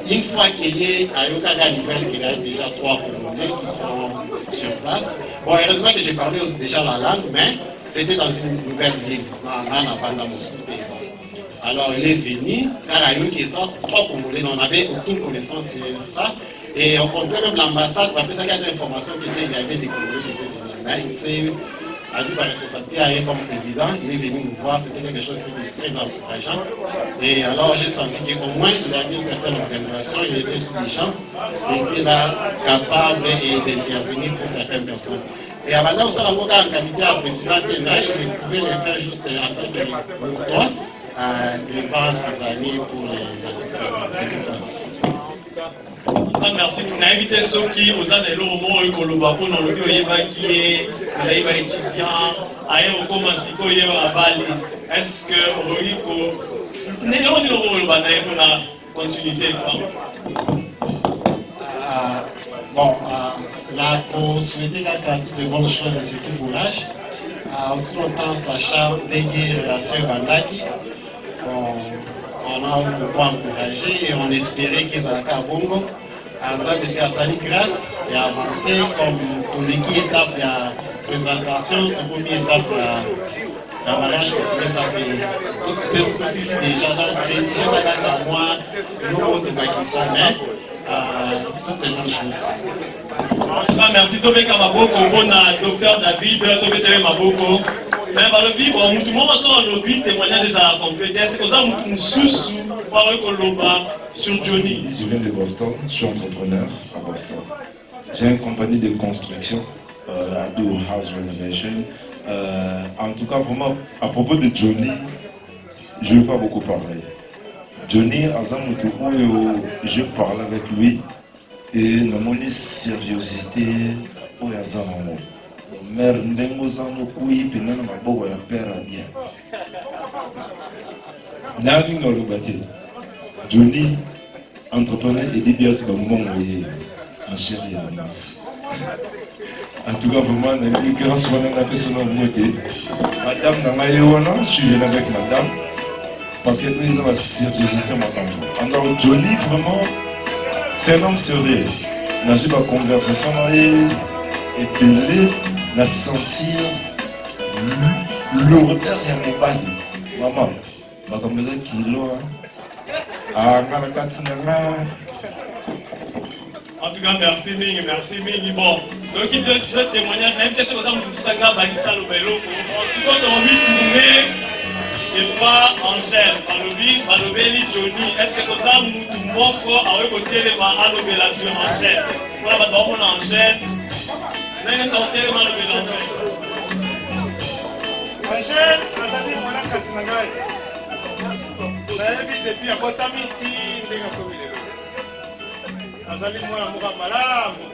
[SPEAKER 15] une fois qu'il y a eu la nouvelle qu'il y a déjà 3 Congolais qui sont sur place. Bon, heureusement que j'ai parlé déjà la langue, mais c'était dans une nouvelle ville, dans Moscou. Alors il est venu, car à nous qui est sorti, 3 Congolais, on n'avait aucune connaissance sur ça. Et on comptait même l'ambassade, après ça, il y a des informations qu'il y avait des Congolais qui étaient venus. Mais il s'est dit par responsabilité à comme président, il est venu nous voir, c'était quelque chose de très encourageant. Et alors j'ai senti qu'au moins il y avait une certaine organisation, il était sous les champs, il était là capable d'intervenir pour certaines personnes. Et avant ça, on a en qualité à président, il pouvait les faire juste en tant que toi. Devant ses amis pour les assister. C'est ça.
[SPEAKER 7] Merci. On a invité ceux qui vous ont donné le moment et qu'on le voit pour nous le dire qui est vous avez des étudiants ailleurs comment si quoi il y a à Bali. Est-ce que on dit que n'est pas le banaï pour la continuité
[SPEAKER 15] bon, là pour souhaiter la quantité de bonnes choses et surtout courage. En ce longtemps, sachant déguer la sœur Bandaki. On a beaucoup encouragé et on espérait qu'ils allaient à Bongo. À Sali grâce et avancer comme pour l'étape de la présentation, la première étape de la mariage. Ça c'est aussi déjà dans le crédit, déjà à moi, nous de Pakistan, mais toutes les bonnes choses.
[SPEAKER 7] Merci, Tobeka Maboko, bon docteur David, Tobeka Maboko. Mais le lobby, tout le monde sur le lobby, témoignage de la complété. C'est comme ça que nous sous par sur Johnny.
[SPEAKER 16] Je viens de Boston, je suis entrepreneur à Boston. J'ai une compagnie de construction, à Do House Renovation. En tout cas, vraiment, à propos de Johnny, je ne vais pas beaucoup parler. Johnny, je parle avec lui et nous avons une sérieuxité au Yazamamo. Mère Ndengozano Kui, Penana Mabo, et père à bien. Nami no Lubati. Johnny, entrepreneur et DBS Bambon, en chéri à Mas. En tout cas, vraiment, grâce à la personne en moté. Madame Namayewana, je suis venu avec madame. Parce que nous avons la sérieuxité maintenant. Alors, Johnny, vraiment, c'est un homme sérieux. On a eu ma conversation et pelé. La sentir l'odeur de mon bali. Maman, je vais me kilo.
[SPEAKER 7] En tout cas, merci Ming, merci Ming. Bon, donc il y a deux témoignages. L'invitation aux hommes de tout ça, Bakissa Lobelo. Ensuite, on a envie de tourner et pas Angèle. Malobeli Johnny. Est-ce que ça nous montre à côté de ma alobélation Angèle? Voilà, maintenant on a Angèle. Angèle,
[SPEAKER 9] azali mwana kasi na ngai nayebi depuis abotami ti ndenge akomi lelo azali mwana moka malamu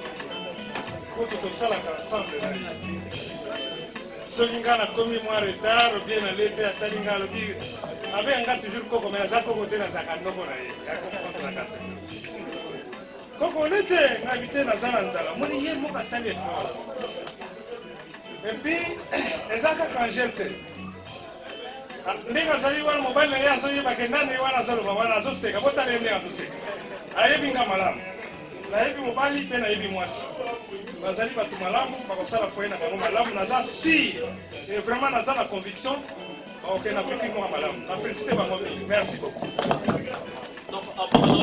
[SPEAKER 9] po tokosalaka ensemble soki ngai nakomi mwa retard obie nalete atali ngai alobi abe nga toujours koko me aza koko te nazaka ndoko na ye yakokontraka te koko nete ngabite na zana nzala moni ye moka sali effort et puis ezaka kangel te ndenge azali wana mobali na ye azoyebake nani wana azoloba wana azoseka botala ye ndenge azoseka ayebi nga malamu nayebi mobali mpe nayebi mwasi bazali bato malamu bakosala foye na bango malamu naza sur et vraiment naza na conviction bakokende na futur moka malamu na félicité bango mingi merci beaucoup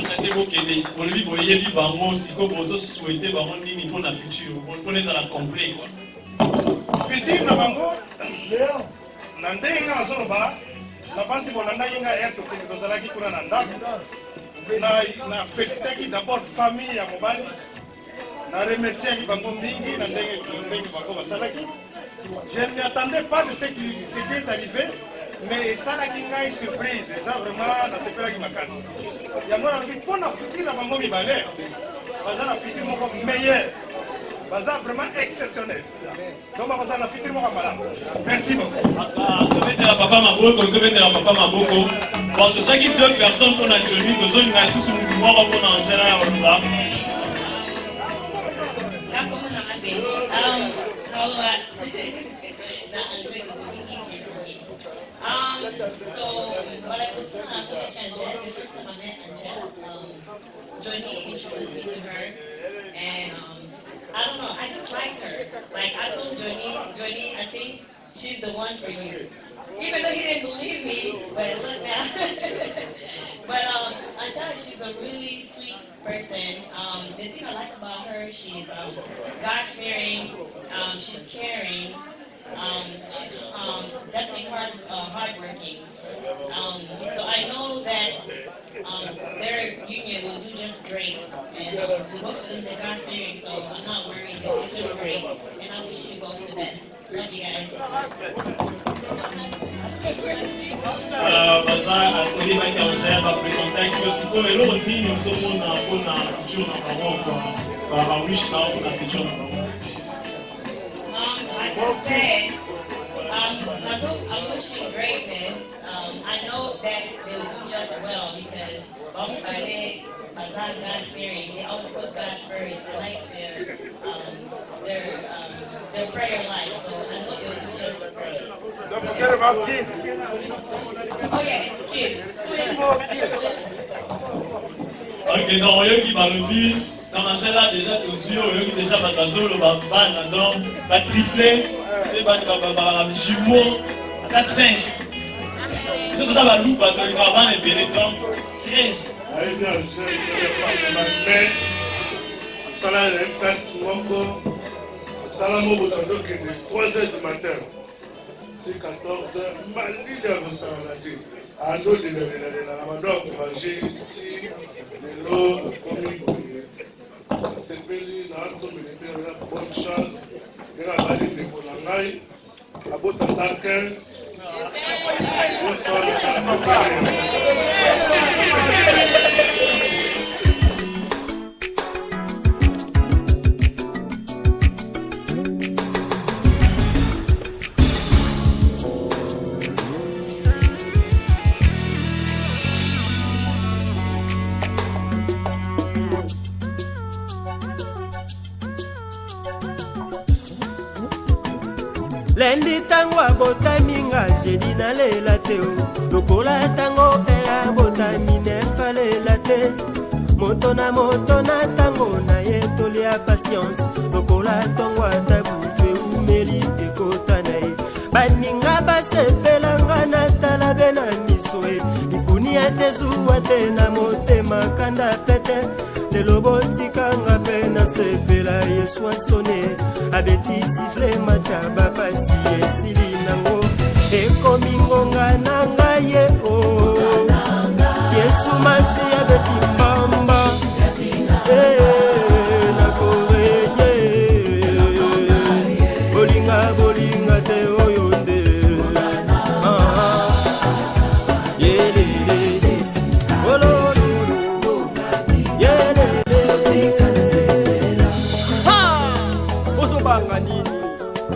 [SPEAKER 7] nate bokende bolobi boyebi bango siko bozosouhaite bango nini mpona futur mpona ezala complet quoi
[SPEAKER 9] futur na bango na ndenge nga nazoloba na banti bolandaki nga ya tokende tozalaki kuna na ndako na félicitaki d'abord famille ya mobali na remerciaki bango mingi na ndenge bango basalaki. Je ne m'attendais pas de ce qui est arrivé, mais esalaki ngai surprise eza vraiment nasepelaki makasi yango nalobi mpona futur na bango mibale baza na futur moko meilleur baza vraiment exceptionnel donc bakozala na futur moko malamu. Merci beaucoup.
[SPEAKER 7] Tobetela papa maboko bon tozwaki 2 personnes mpona Johnny tozonga lisusu mutu moko mpona Angela ya oluba
[SPEAKER 17] So what I was going to ask Angela, the first time I met Angela, Johnny introduced me to her, and I don't know, I just liked her. Like I told Johnny, I think she's the one for you. Even though he didn't believe me, but look now. But Angela, she's a really sweet person. The thing I like about her, she's God-fearing, she's caring. She's definitely hardworking. So I know that their union will do just great. And both of them, they're God-fearing, so I'm not worried. They'll do just great. And I wish you both the best. Love you guys.
[SPEAKER 7] baza oyebaki Angela bapresentaki yo sikoyo eloko nini ozomona mpona futur na bango bawish na mpona futur na bango?
[SPEAKER 17] Like I said, I wish you greatness. I know that they'll do just well because God-fearing. They always put God first. I like their prayer life, so I know they'll do just great.
[SPEAKER 9] Don't forget about kids.
[SPEAKER 17] Oh yeah, kids.
[SPEAKER 7] Ok, donc oyoki balobi dans Angela déjà tozwi oyoki déjà batazoloba bana donc batriplé te bajumeau ata 5 biso toza baluba tolinga bana ebele donc 13
[SPEAKER 18] osala na place moko osala moko tondokende 3h du matin c'est 14h malide akosala te andolelalela bado akourage ti lelo akomi boye asepeli na atomele mpe oya bonne chance ndenge abali ndeko na ngai abotata 15
[SPEAKER 19] lendi tango abotami nga jedi nalela te o lokola tango eya botami nefalela te moto na tango na ye tolia patience lokola tongo ata butu eumeli ekota na ye baninga basepelanga natala be na miso e lipuni ate zuwa te na motema kanda pete lelo botikanga mpe nasepela yesu asone abeti sifle macha bapasi esili nango ekomi ngonga na ngai ye o yesu masi abeti mbamba nakorenye bolinga te oyo nde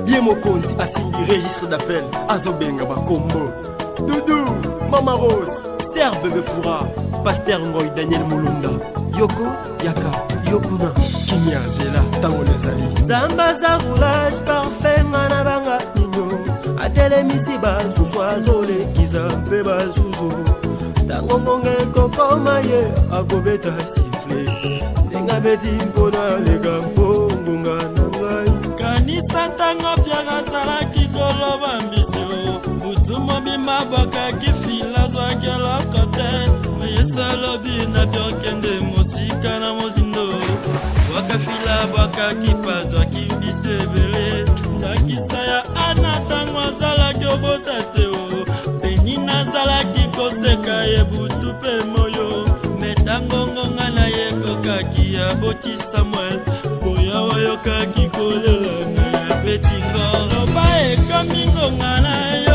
[SPEAKER 19] ye mokonzi asimbi registre d'appel azobenga bakombo Doudou, Mama Rose, Serbe Befura Pasteur Ngoy Daniel Mulunda Yoko Yaka Yokuna Kimia Zela Tango Nezali Zamba za roulage parfait Ngana banga nino Atele misiba Suswa zole Kizampe bazuzo Tango monge koko maye Akobeta sifle Nenga beti mpona lega mpongo ngai Kanisa tango piaga sala kikolo ambisio Utumo bimba boka kifila zwagela kote Yesa lobi na biokende musika na mozindo Waka fila waka kipazwa kimbisebele Ndakisa ya anatangwa zala kyobota teo Penina zala kikoseka yebutu pe moyo Metangongo ngana yekoka kia boti Samuel Boya wayoka kikolela na ya betingo Loba eka mingo ngana yo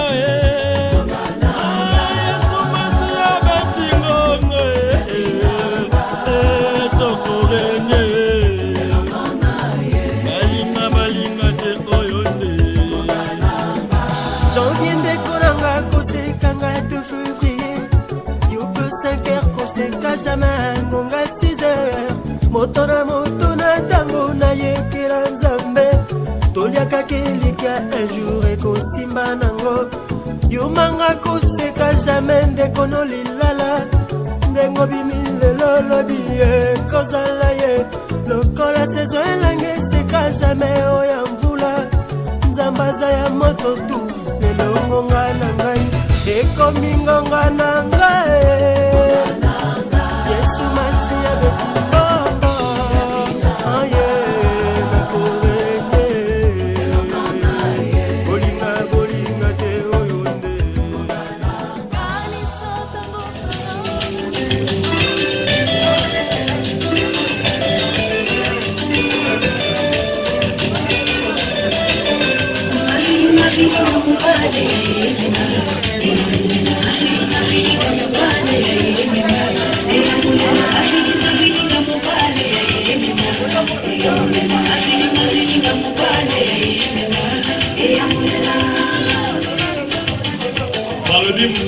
[SPEAKER 19] Jamais ngonga 6 heures motona tango na yekela nzambe toliaka kelika un jour ekosimba nango yomanga koseka jamais ndekono lilala ndengo bimilelo lobi ekozala ye lokola saison elange eseka jamais oya mvula nzambaza ya moto tu lelo ngonga na ngai ekomi ngonga na ngai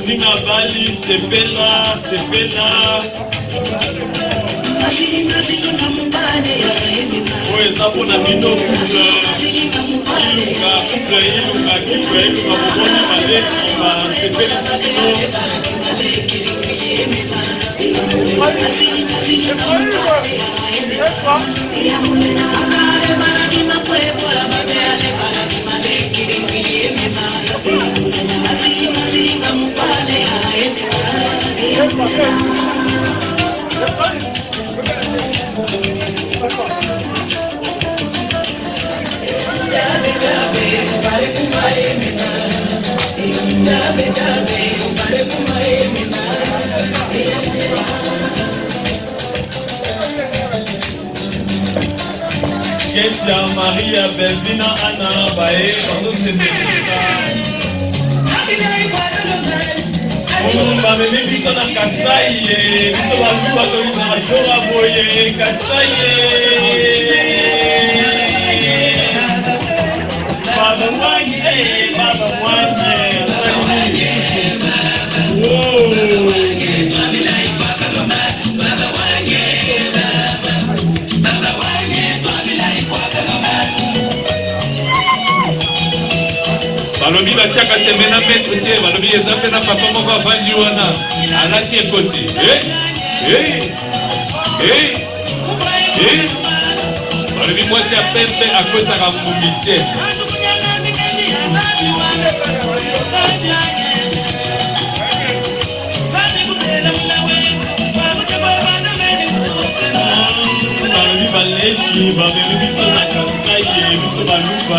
[SPEAKER 16] Ninga bali sepela Oye zapo na bino kuza Ilunga maboni maleki ma sepela sabino Ketia Maria Belvina Anna Bae Bazo Senegusa Bameme biso na Kasai biso balu batoli na Azora boye Kasai Baba Wanye balobi batiaka tembe na maître te balobi eza mpe na papa moko avandi wana alati ekoti balobi mwasi ya pembe akotaka mbumi te balobi baleki bamemi biso na Kasai biso baluba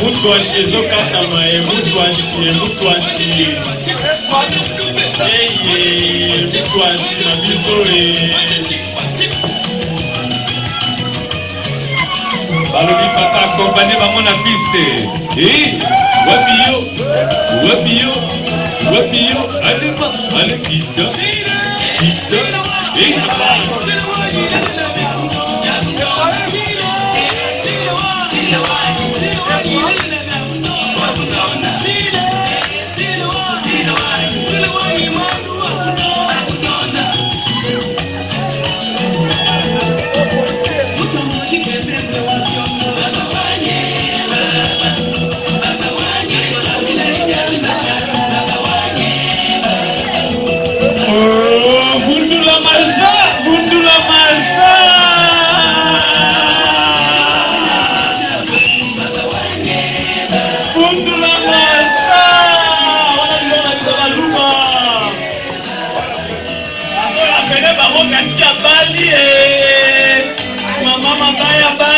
[SPEAKER 16] Mutwashi ezokatama mutwashi mutwashi na biso balobi papa akompane bango na piste wapi yo alema Allez, vite, vite,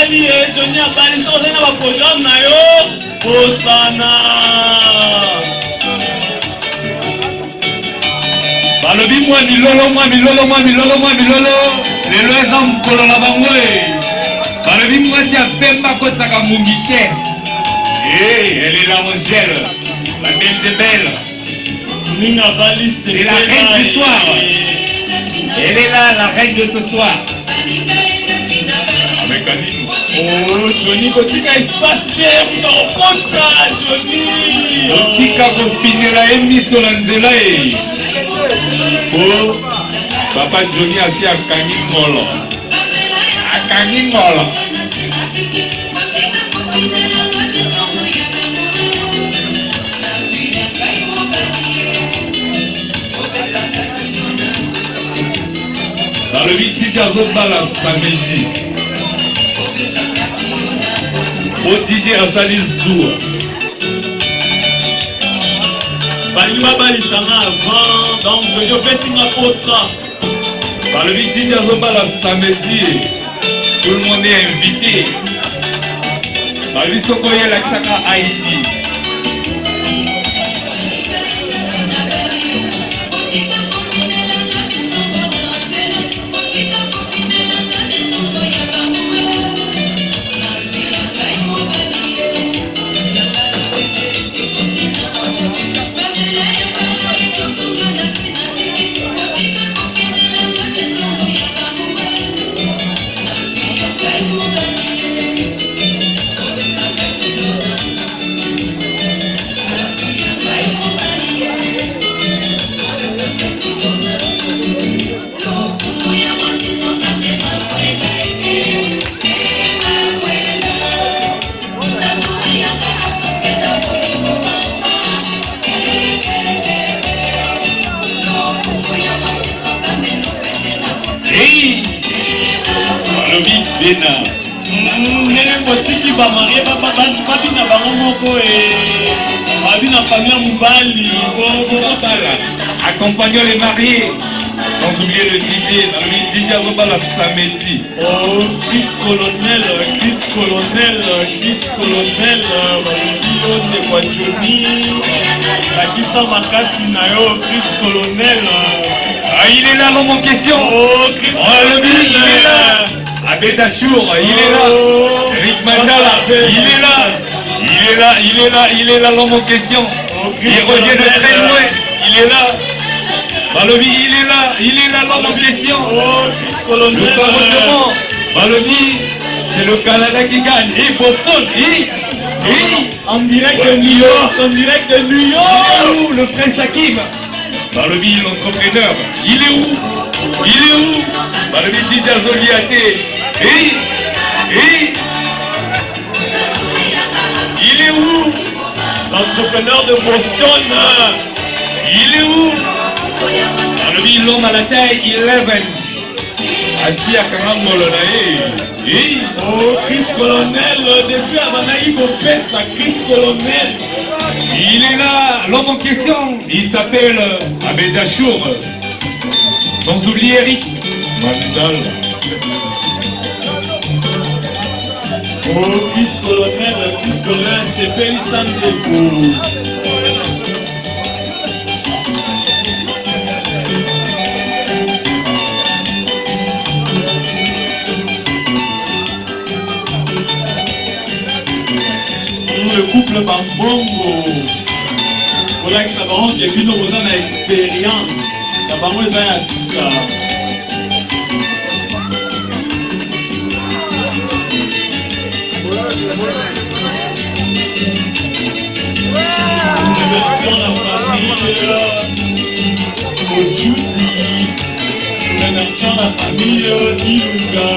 [SPEAKER 16] et
[SPEAKER 7] Johnny abali so na ba programme na yo osana balobi mwa milolo lelo eza mokolo na bango balobi mwasi ya pemba akotisaka mungi te elle est la Angèle, la belle de belle ninga bali c'est la reine du soir, elle est là la reine de ce soir. Oh, Johnny, kotika espace terre, utakopota, Johnny. Kotika kofinela emiso na nzela Oh, papa Johnny asi akangi ngolo. Dans le viti azobala samedi. Odidi azali zuwa balingi babalisanga avant donc Johnny opesinga posa balobi Didi azobala samedi tout le monde est invité balobi soko oyelakisaka Haïti ndenge kotiki bamarie babina bango moko babina famille ya mobali bokosala accompagnant les mariés sans oublier le DJ DJ azobala samedi oh Chris Colonel balobi yo ndekwa Johnny lakisa makasi na yo Chris Colonel il est là l'homme en question oh Chris Colonel il est là Abetachour, il est là. Rick Mandala, il est là l'homme en question. Il revient de très loin, il est là. Balobi, il est là l'homme en question. Le parlement, Balobi, c'est le Canada qui gagne. Et Boston, en direct de New York, le prince Hakim. Balobi, l'entrepreneur, il est où? Balobi Didi Azoliate. Il est où? L'entrepreneur de Boston. Il est où? Balobi l'homme à la taille 11. Assis à Karangolo. Oh, Chris Colonel, depuis Abanaï Bopessa, Chris Colonel. Il est là, l'homme en question. Il s'appelle Abetachour. Sans oublier Eric Mandala. Oh, Chris Colonel, c'est Pélissan Debout. Le couple Bambongo.
[SPEAKER 20] kolakisa bango ke bino boza na expérience na bango eza ya sika. Une version de la famille Ojudi, une version de la famille Ilunga.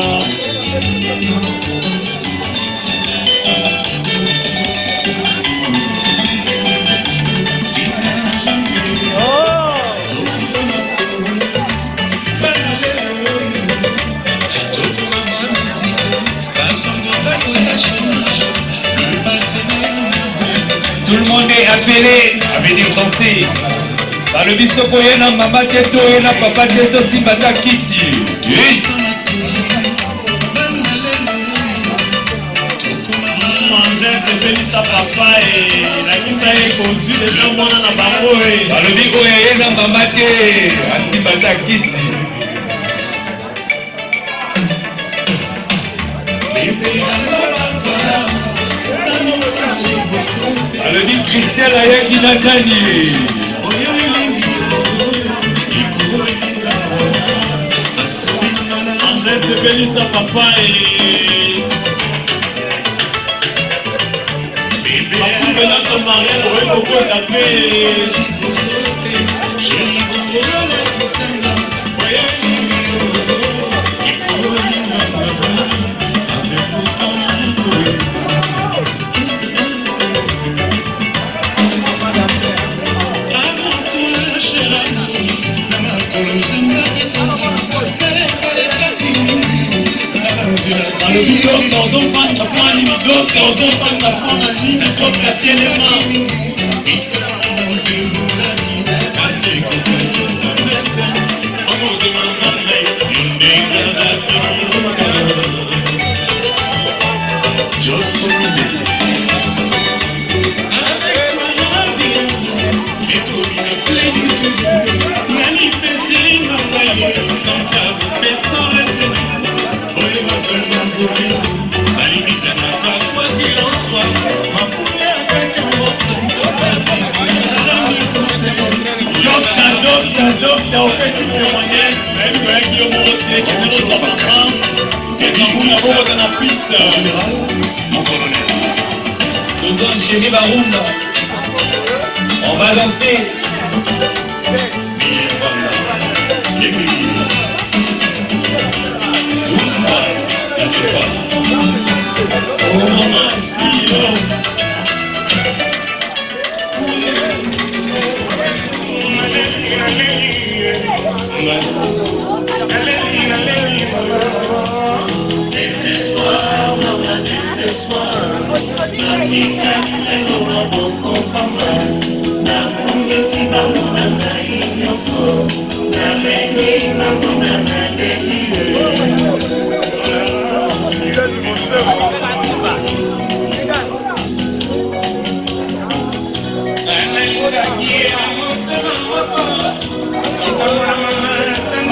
[SPEAKER 21] Tout le monde est appelé à venir danser. Par le biso koyena mama teto yena papa teto simbata kiti.
[SPEAKER 20] Manger sepeli sa papa et nakisa ye kozwi deja mwana na bango e.
[SPEAKER 21] Par le biso koyena mama te asimbata kiti. Alors dit Christelle ayaki na nani
[SPEAKER 20] Angèle sepeli sa papa et bakumbela so mariage oye kokota mpe le bidon dans un fan de point limidon dans un fan de point d'agir ne sont cassés les mains ici dans le bureau la vie cassé comme un jour de matin en mot de maman une des je suis avec toi la vie et pour une plénitude manifester ma voyée sans tabou mais sans raison. Docteur, opesi témoignage, même que qui au monde est que nous sommes enfants, et nous avons dans la piste. Général, mon colonel.
[SPEAKER 21] Nous avons enchaîné Barumba. On va danser.
[SPEAKER 20] Doucement, laissez faire. Oh maman, si, non.
[SPEAKER 21] Désespoir, maman, désespoir. Natika, elora boko pamba. Nakungisi bamona ngai nyonso. Nalengi bamona na delire.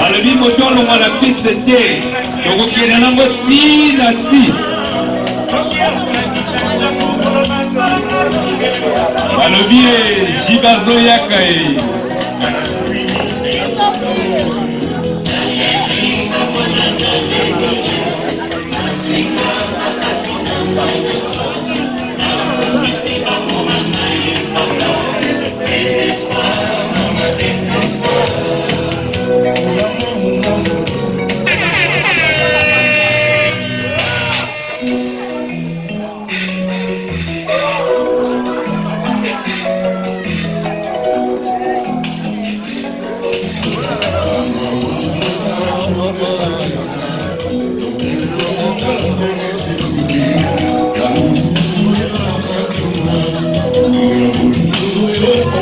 [SPEAKER 21] alobi moto olongwa na kristo te tokokende nango ti na ti alobi jibazoyaka ye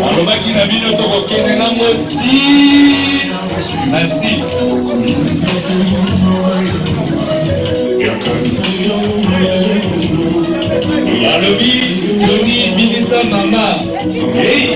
[SPEAKER 21] alobaki na bino tokokende nango ti na ti alobi Johnny binisa mama hey.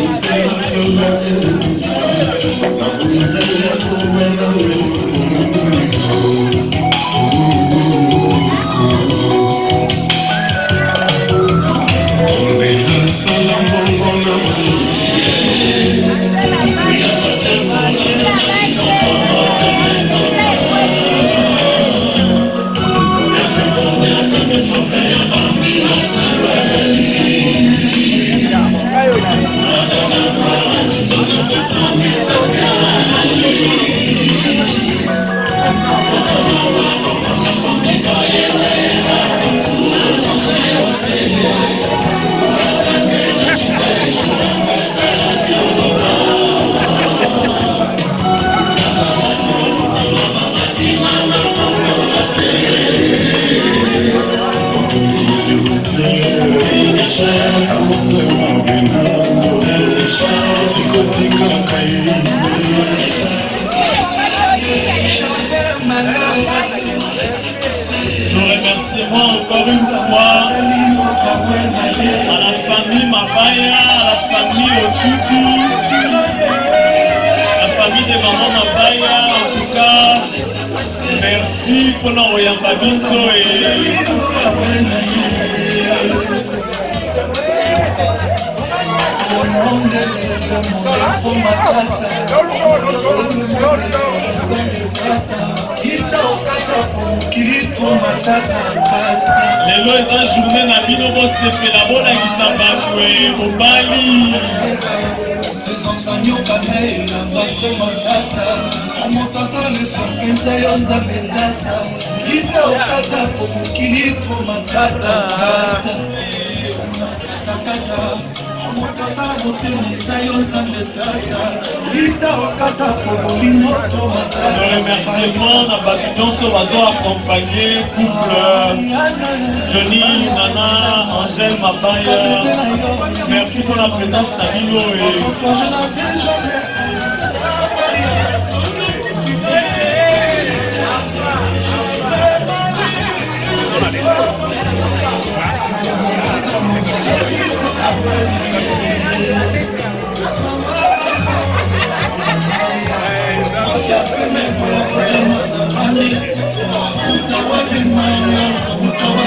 [SPEAKER 20] remerciements encore une fois à la famille Mabaya, à la famille Ochuku, la famille de maman Mabaya. En tout cas, merci pour l'envoyamba biso et lelo eza journée na bino bosepela bolakisa bato mobali le remerciement na bato nyonso bazo accompagner couple Johnny, Nana, Angèle, Mabaya. Merci pour la présence na bino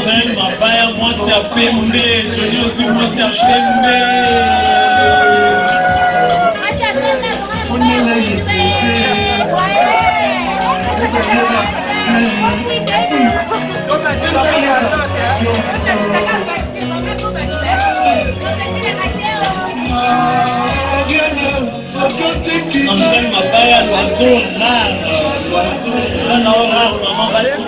[SPEAKER 20] Angèle, Mabaya, moi c'est à Pembe, Johnny aussi, moi c'est à Pembe. Angèle Mabaya, l'oiseau rare, maman va dire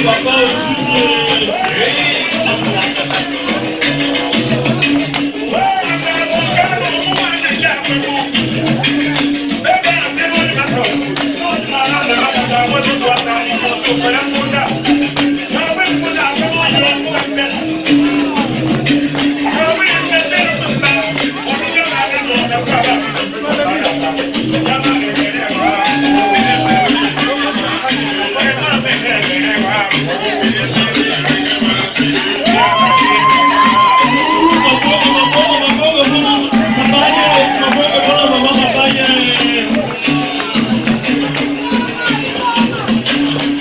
[SPEAKER 20] papa Ojumie.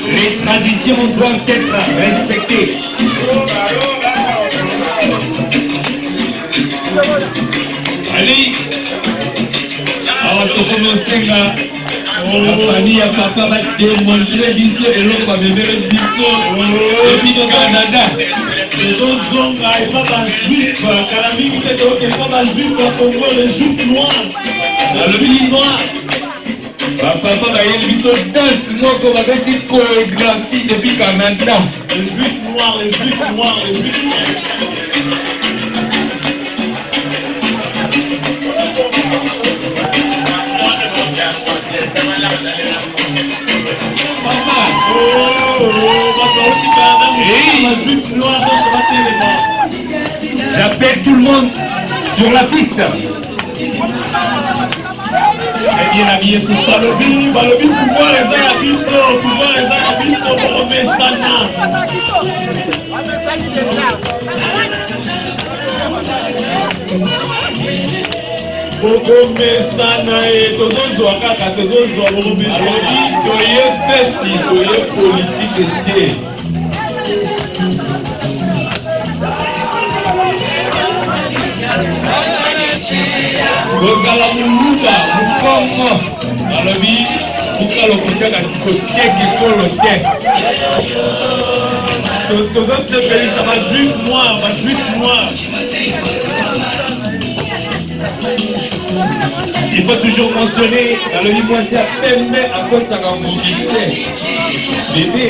[SPEAKER 21] Les traditions doivent être respectées. Allez, alors tu commences la famille à papa va démontrer biso et l'autre va beber biso et puis au Canada.
[SPEAKER 20] Les gens sont pas juifs, car mingi peut-être pas juifs au Congo, les juifs noirs,
[SPEAKER 21] le pays noir. Papa va y biso danse moko va faire une chorégraphie depuis Canada.
[SPEAKER 20] Les juifs noirs, les juifs noirs, les juifs noirs.
[SPEAKER 21] J'appelle tout le monde sur la piste.
[SPEAKER 20] Très bien habillé ce soir. Balobi, pouvoir les abisso, pouvoir les abisso, pour Messana. Boko Messana et Tozozwa Kaka, Tozozwa Boko Messana.
[SPEAKER 21] Toye feti, toye politique était. kozala muluka mukongo balobi buka lokotaka sikoteki kolo te
[SPEAKER 20] tozosepelisa bajuif noir.
[SPEAKER 21] Il faut toujours mentionner balobi mwasi ya pembe akotisaka mobilité bébé.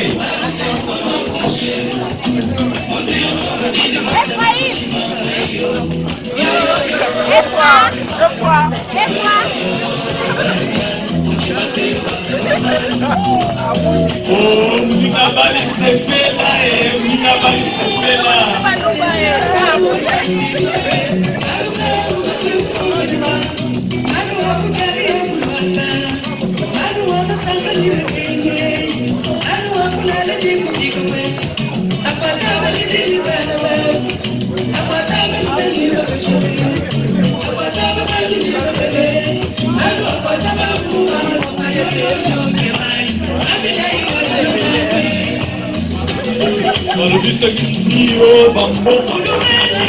[SPEAKER 20] Dans le bus ici, oh, bambon,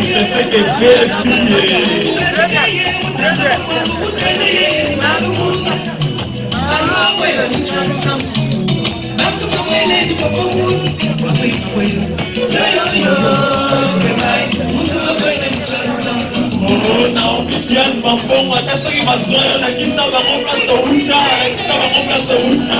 [SPEAKER 20] je sais que belle fille. Oh, non, Diaz bambon, attention qu'il va jouer, on a qui ça va remplacer au Outa, ça va remplacer au Outa.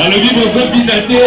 [SPEAKER 21] balobi bozobina te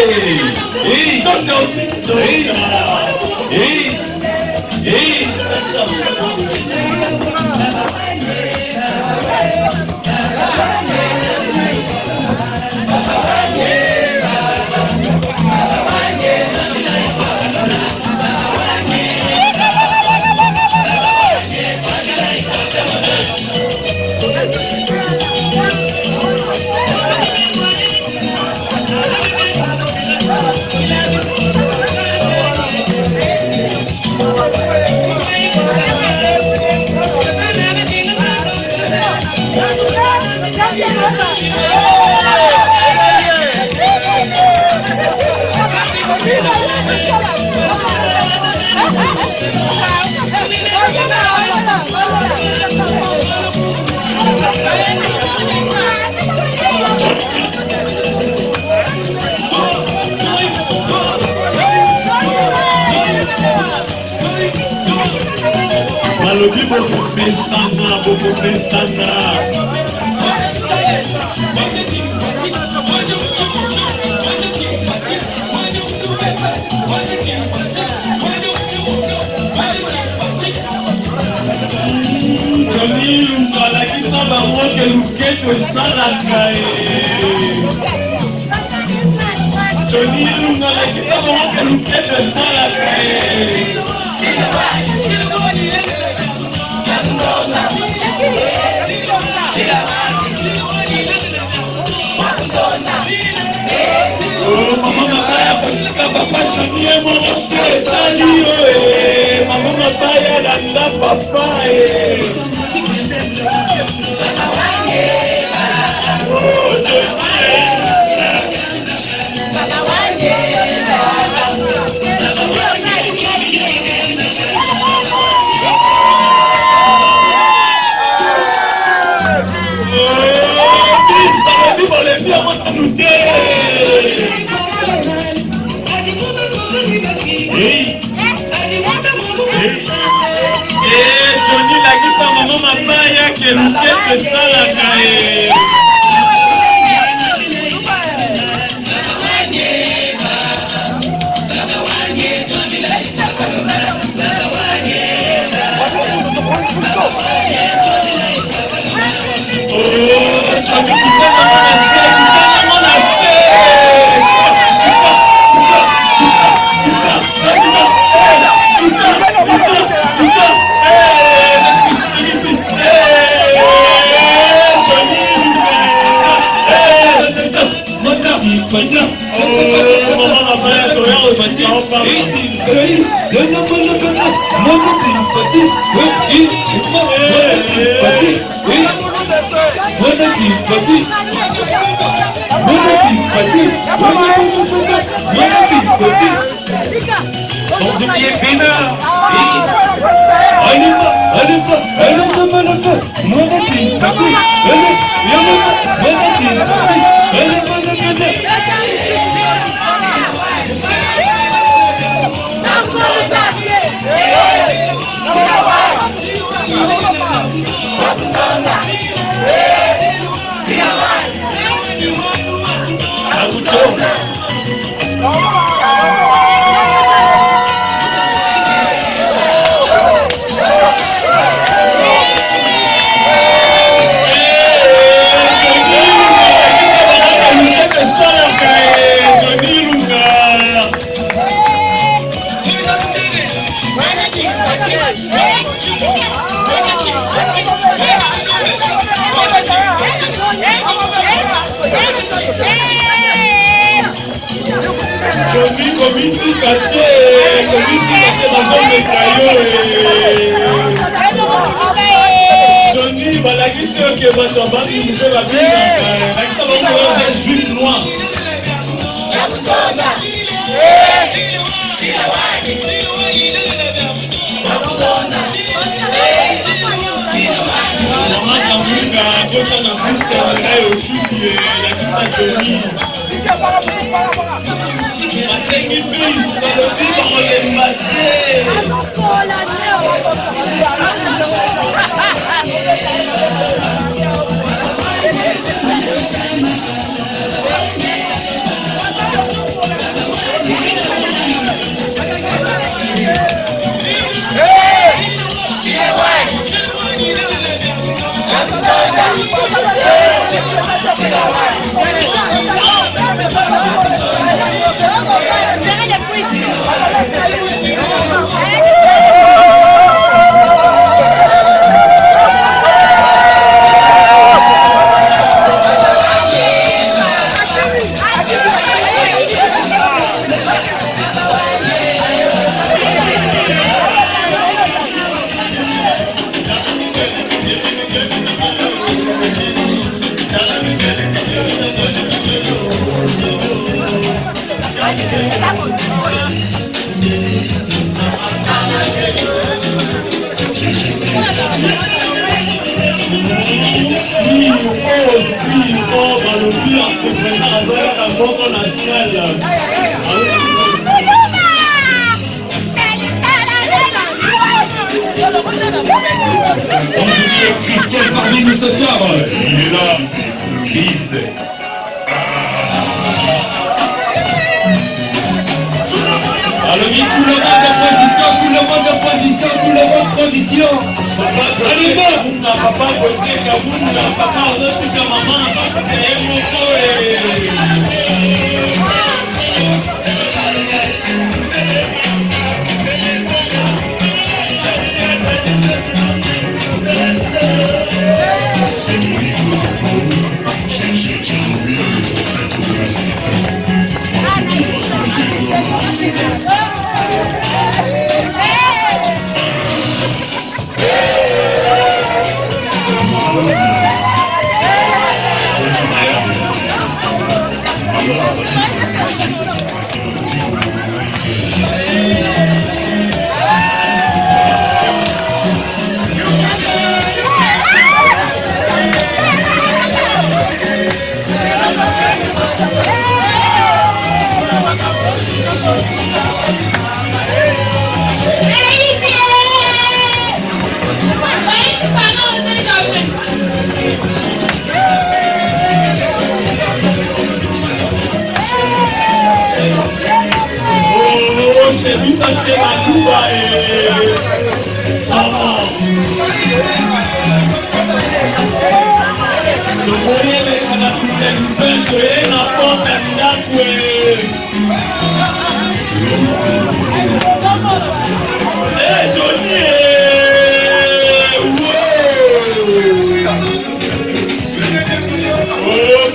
[SPEAKER 20] Malobi boko pesana Johnny alakisa bango ke luketo esalaka Johnny alakisa bango ke luketo esalaka Mama Mapaya kotika papa Johnny mwana etali Mama Mapaya landa papa Johnny lakisa Mama Mapaya ke luketo esalaka Sans oublier Bénin. Komiti kate bazonde kayo Johnny balakisi oke bato abandi mpe babina bakisa bango oza juif noir Mama Kamunga kota na booster ngai ochuki lakisa Johnny Masengi bis, balobi bangolemba te.
[SPEAKER 21] Christelle parmi nous ce soir. Il est là, Chris. Alors vite, tout le monde en position. Allez, bon, papa, Gauthier, Kaboum, papa, Ozotika, maman,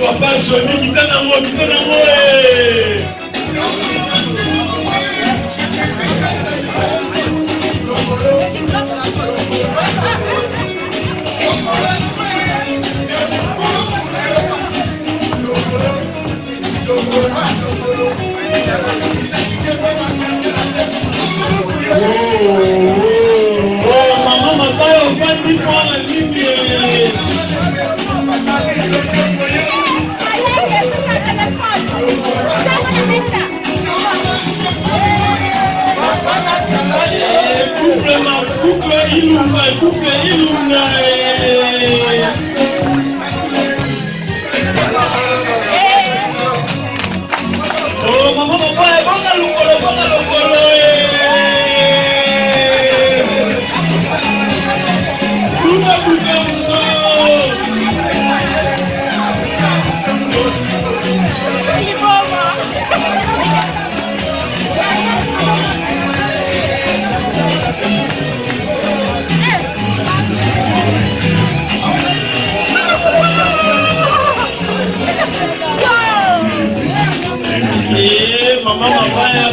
[SPEAKER 21] Papa Johnny, kitanamo. Maman, Masayo, Sandy, Fana, Lindy. Couple ilunga. Oh, maman, bonga lokolo. Maman mabaya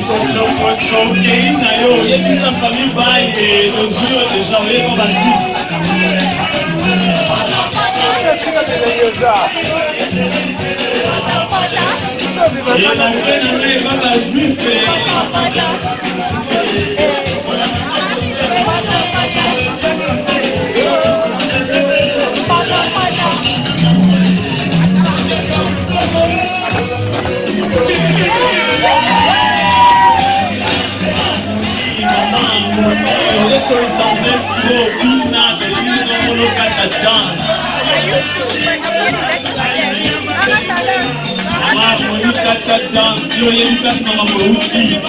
[SPEAKER 21] kochokei na yo yebisa famille baye ozwi yo deja oyeba bantu yena baba juif Adesso risolve Pina per il numero canta dance. Mamma, io canta dance, io gli piace mamma Brutti.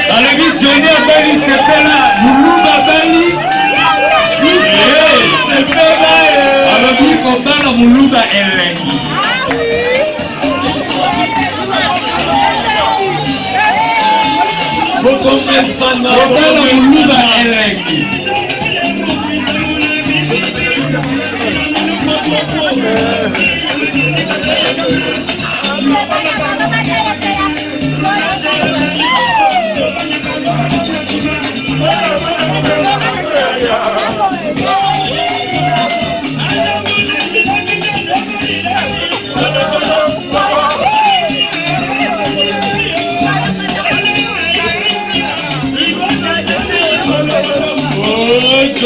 [SPEAKER 21] Allez vite, Johnny Abali, c'est là. Mulumba Abali. C'est là. Alors vite, Kobala Mulumba Elengi. Kobala Mulumba Elengi.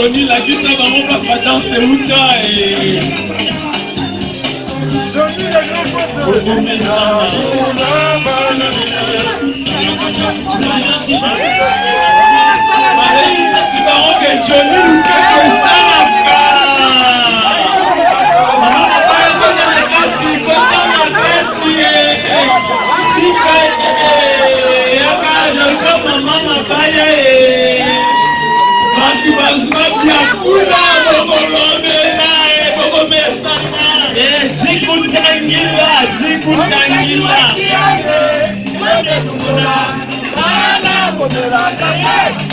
[SPEAKER 21] Johnny lakisa bango place badanse uta baroke Johnny lukaka esalaka kasi kota makasi tika yaka josa mama mabaya batu bazwa biakula bokolobela bokomesana jikutangila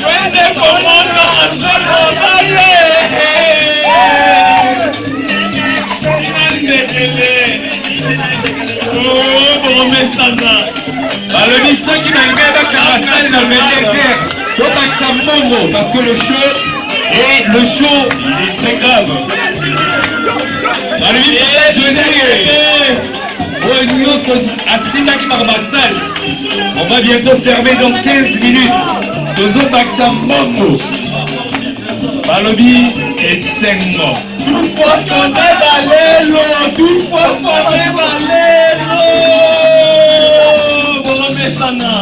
[SPEAKER 21] twende komona nzokobaye bokomesana balobi soki balingi bakabasali na VDR tobakisa mbongo parce que le show est très grave balobi oyo nyonso asindaki bakabasali on va bientôt fermer dans 15 minutes tozobakisa mbongo balobi esengo toutefois fonde balelo boromesana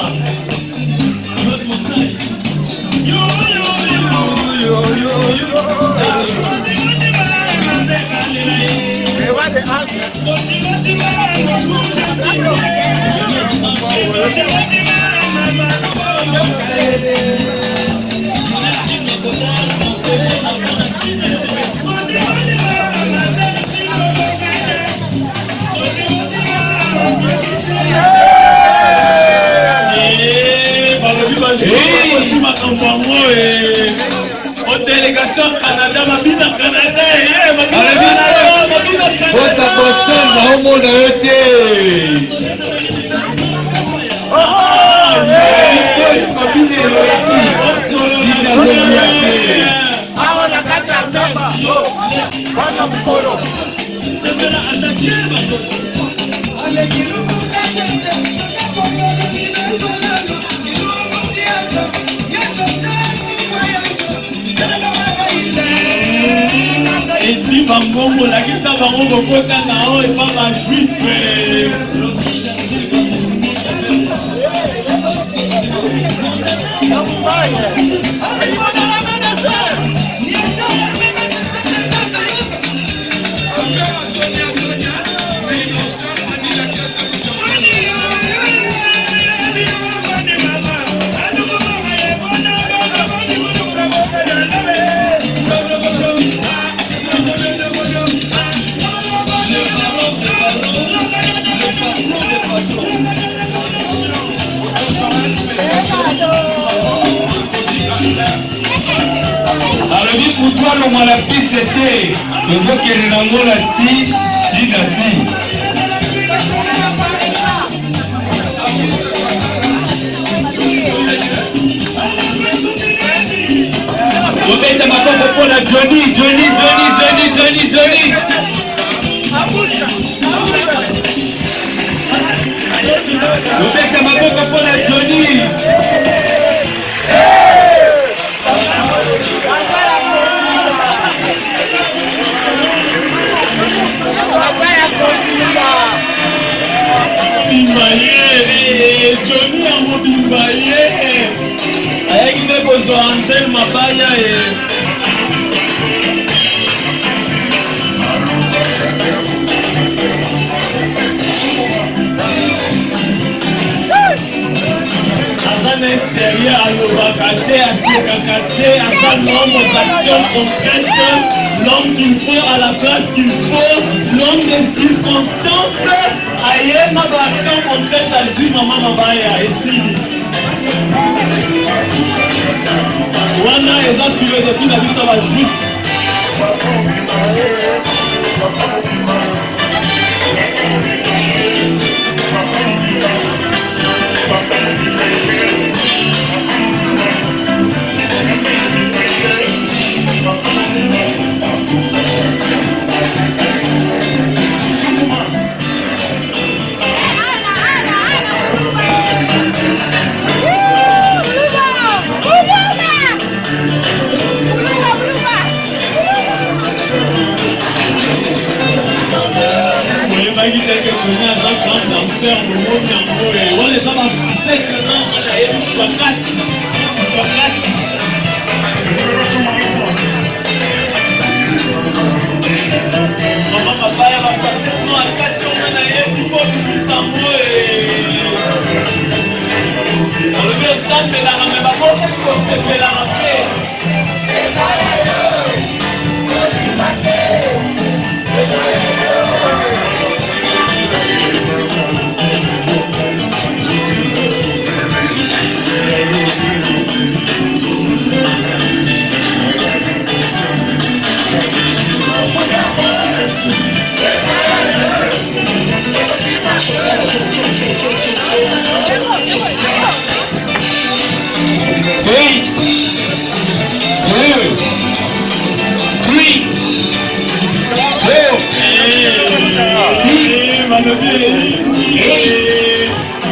[SPEAKER 21] délégation Canada, Mabina Canada, Bossa Boston, Mahomo Naote. eti bango molakisa bango kokota na oyo epa bajuife alobi futwa longwa la piste te tozokende nango na ti na ti tobeta maboko mpona Johnny tobeta maboko mpona Johnny bimbaye Johnny yango bimbaye ayaki nde kozwa Angel Mabaya aza na sérieux alobaka te asekaka te aza l'homme aux actions concrètes, l'homme qu'il faut à la place qu'il faut, l'homme des circonstances aye na baaction concrète azwi mama Mabaya esili wana eza philosophie na biso bajuif
[SPEAKER 2] Bluba!
[SPEAKER 21] nayebaki te ke Tony aza grand danseur bomoni yango wana eza bafacete na nayebi bakati mama mabaya bafacete na bakati wana nayebi fo bimisa yango alobi osambelaka me bakosaki kosepelaka mpe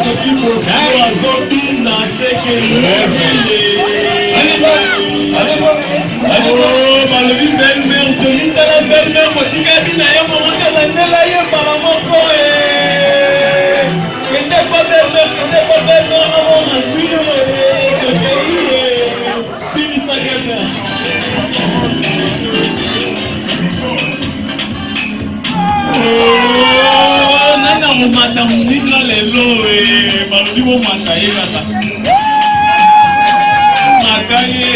[SPEAKER 21] soki moto azobina seke balobi belmer Tony tala belmer motikali na ye momokalandela ye mbala moko kende po belmer amona swino kokei finisa belmer nana momata moninga lelo balobi bomata ye kaka mata ye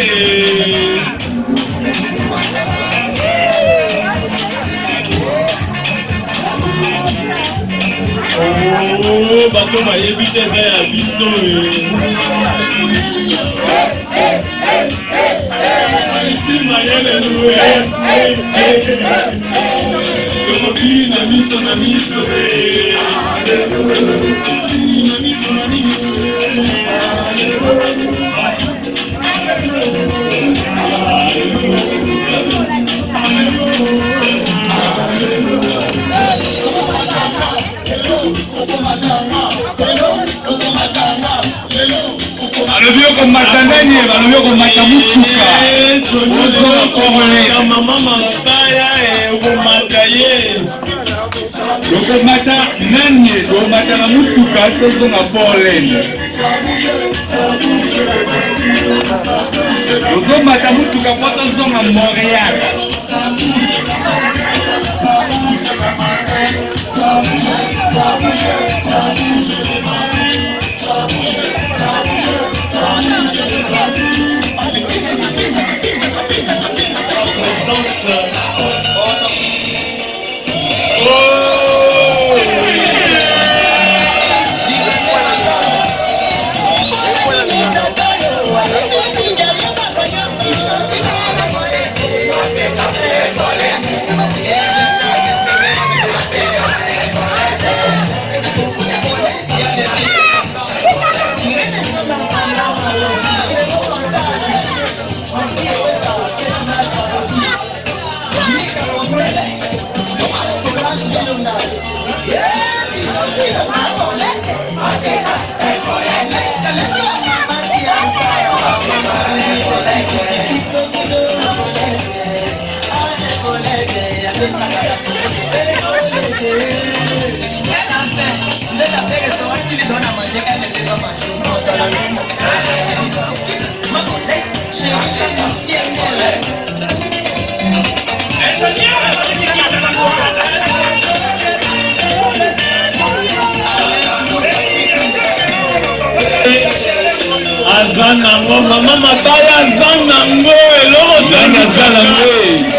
[SPEAKER 21] bato bayebi te eza ya biso nsima ye lelo Komoki na miso na miso balobi okomata nani balobi okomata mutuka ozokorole mama mabaya okomata ye okomata nani okomata na mutuka tozonga polene ozomata mutuka po tozonga Montréal Azanango, mama mabaya azanango, eloko tanga azanango.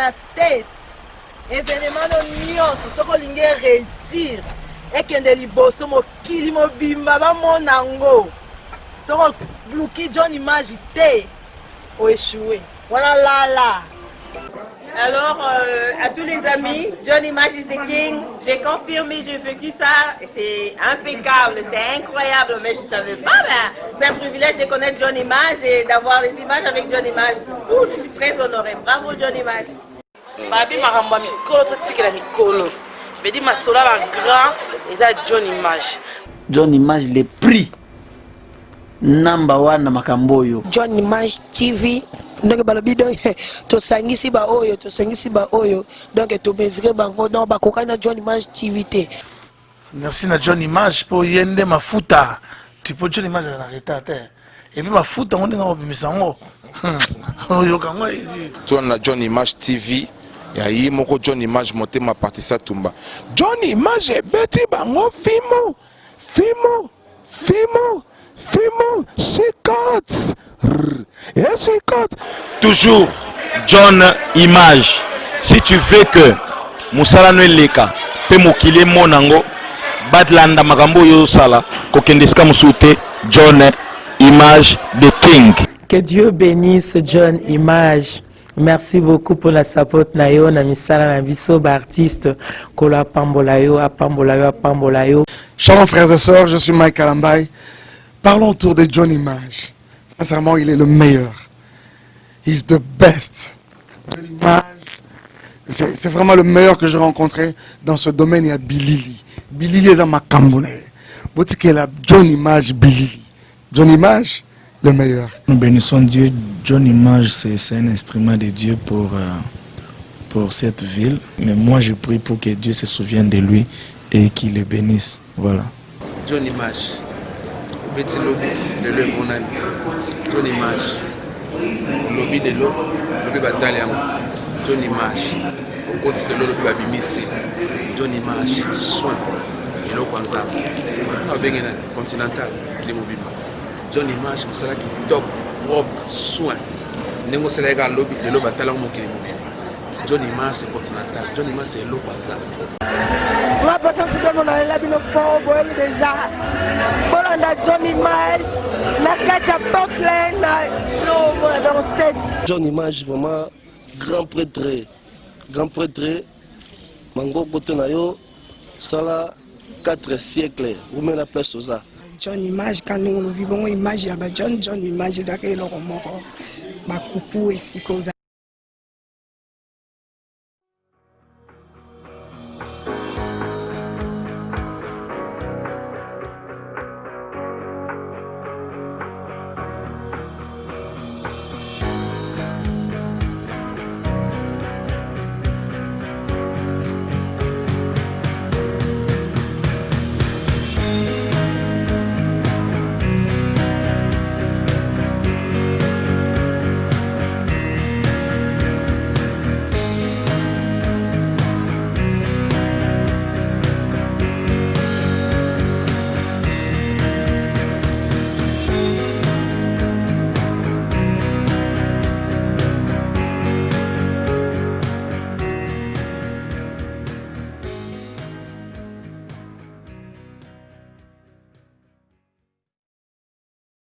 [SPEAKER 8] na States événement no nyonso soko lingi réussir ekende liboso mokili mobimba bamona yango soko luki John Image te oéchoué wana lala.
[SPEAKER 2] Alors, à tous les amis, John Image is the king. J'ai confirmé, j'ai vécu ça. C'est impeccable, c'est incroyable, mais je ne savais pas. C'est un privilège de connaître John Image et d'avoir des images avec John Image. Ouh, je suis très honorée. Bravo, John Image.
[SPEAKER 8] Babi maramba mikolo to tikela mikolo. Bedi masola ba grand eza John Image.
[SPEAKER 22] John Image le prix number 1 na makamboyo.
[SPEAKER 23] John Image TV. Donc balobi donc to sangisi ba oyo donc to mesure bango donc ba kokana John Image TV te.
[SPEAKER 9] Merci na John Image pour yende mafuta. Tu peux John Image na retata. Et puis mafuta on nga bimisango. Oyo kangwa ici.
[SPEAKER 24] Toi na John Image TV ya yi moko John Image motema partisa tumba. John Image beti bango fimo shikot.
[SPEAKER 25] Toujours John Image. Si tu veux que Moussala no leka pe mokile monango badlanda makambo yo sala kokendeska musute John Image the King.
[SPEAKER 26] Que Dieu bénisse John Image. Merci beaucoup pour la support na yo na misala na biso ba artiste ko la pambola yo.
[SPEAKER 27] Shalom frères et sœurs, je suis Mike Kalambay. Parlons autour de John Image. Sincèrement, il est le meilleur. He's the best. John Image, c'est vraiment le meilleur que j'ai rencontré dans ce domaine. Il y a Bilili. Bilili est à Makambone. John Image, Bilili. John Image, le meilleur.
[SPEAKER 28] Nous bénissons Dieu. John Image, c'est un instrument de Dieu pour cette ville. Mais moi, je prie pour que Dieu se souvienne de lui et qu'il le bénisse. Voilà.
[SPEAKER 29] John Image. Petit lobby de l'eau, mon ami. John Image. Lobby de l'eau, lobby bataille. John Image. Au côté de l'eau, lobby babimisi. John Image. Soin. Et l'eau Kwanzam. On a bien continental. John Image, c'est là qui top, propre, soin. Nengo c'est là que lobby de l'eau bataille. John Image, c'est continental. John Image, c'est l'eau Kwanzam.
[SPEAKER 23] Ma personne c'est comme on a la bino fort boy déjà. Bolanda John Image, na kacha Portland, no dans States.
[SPEAKER 30] John Image vraiment grand prêtre. Mango Botonayo, sala 4 siècles. Vous mettez la place aux ça.
[SPEAKER 11] John Image quand nous vivons image ya John Image zakelo moko. Bakupu esikoza.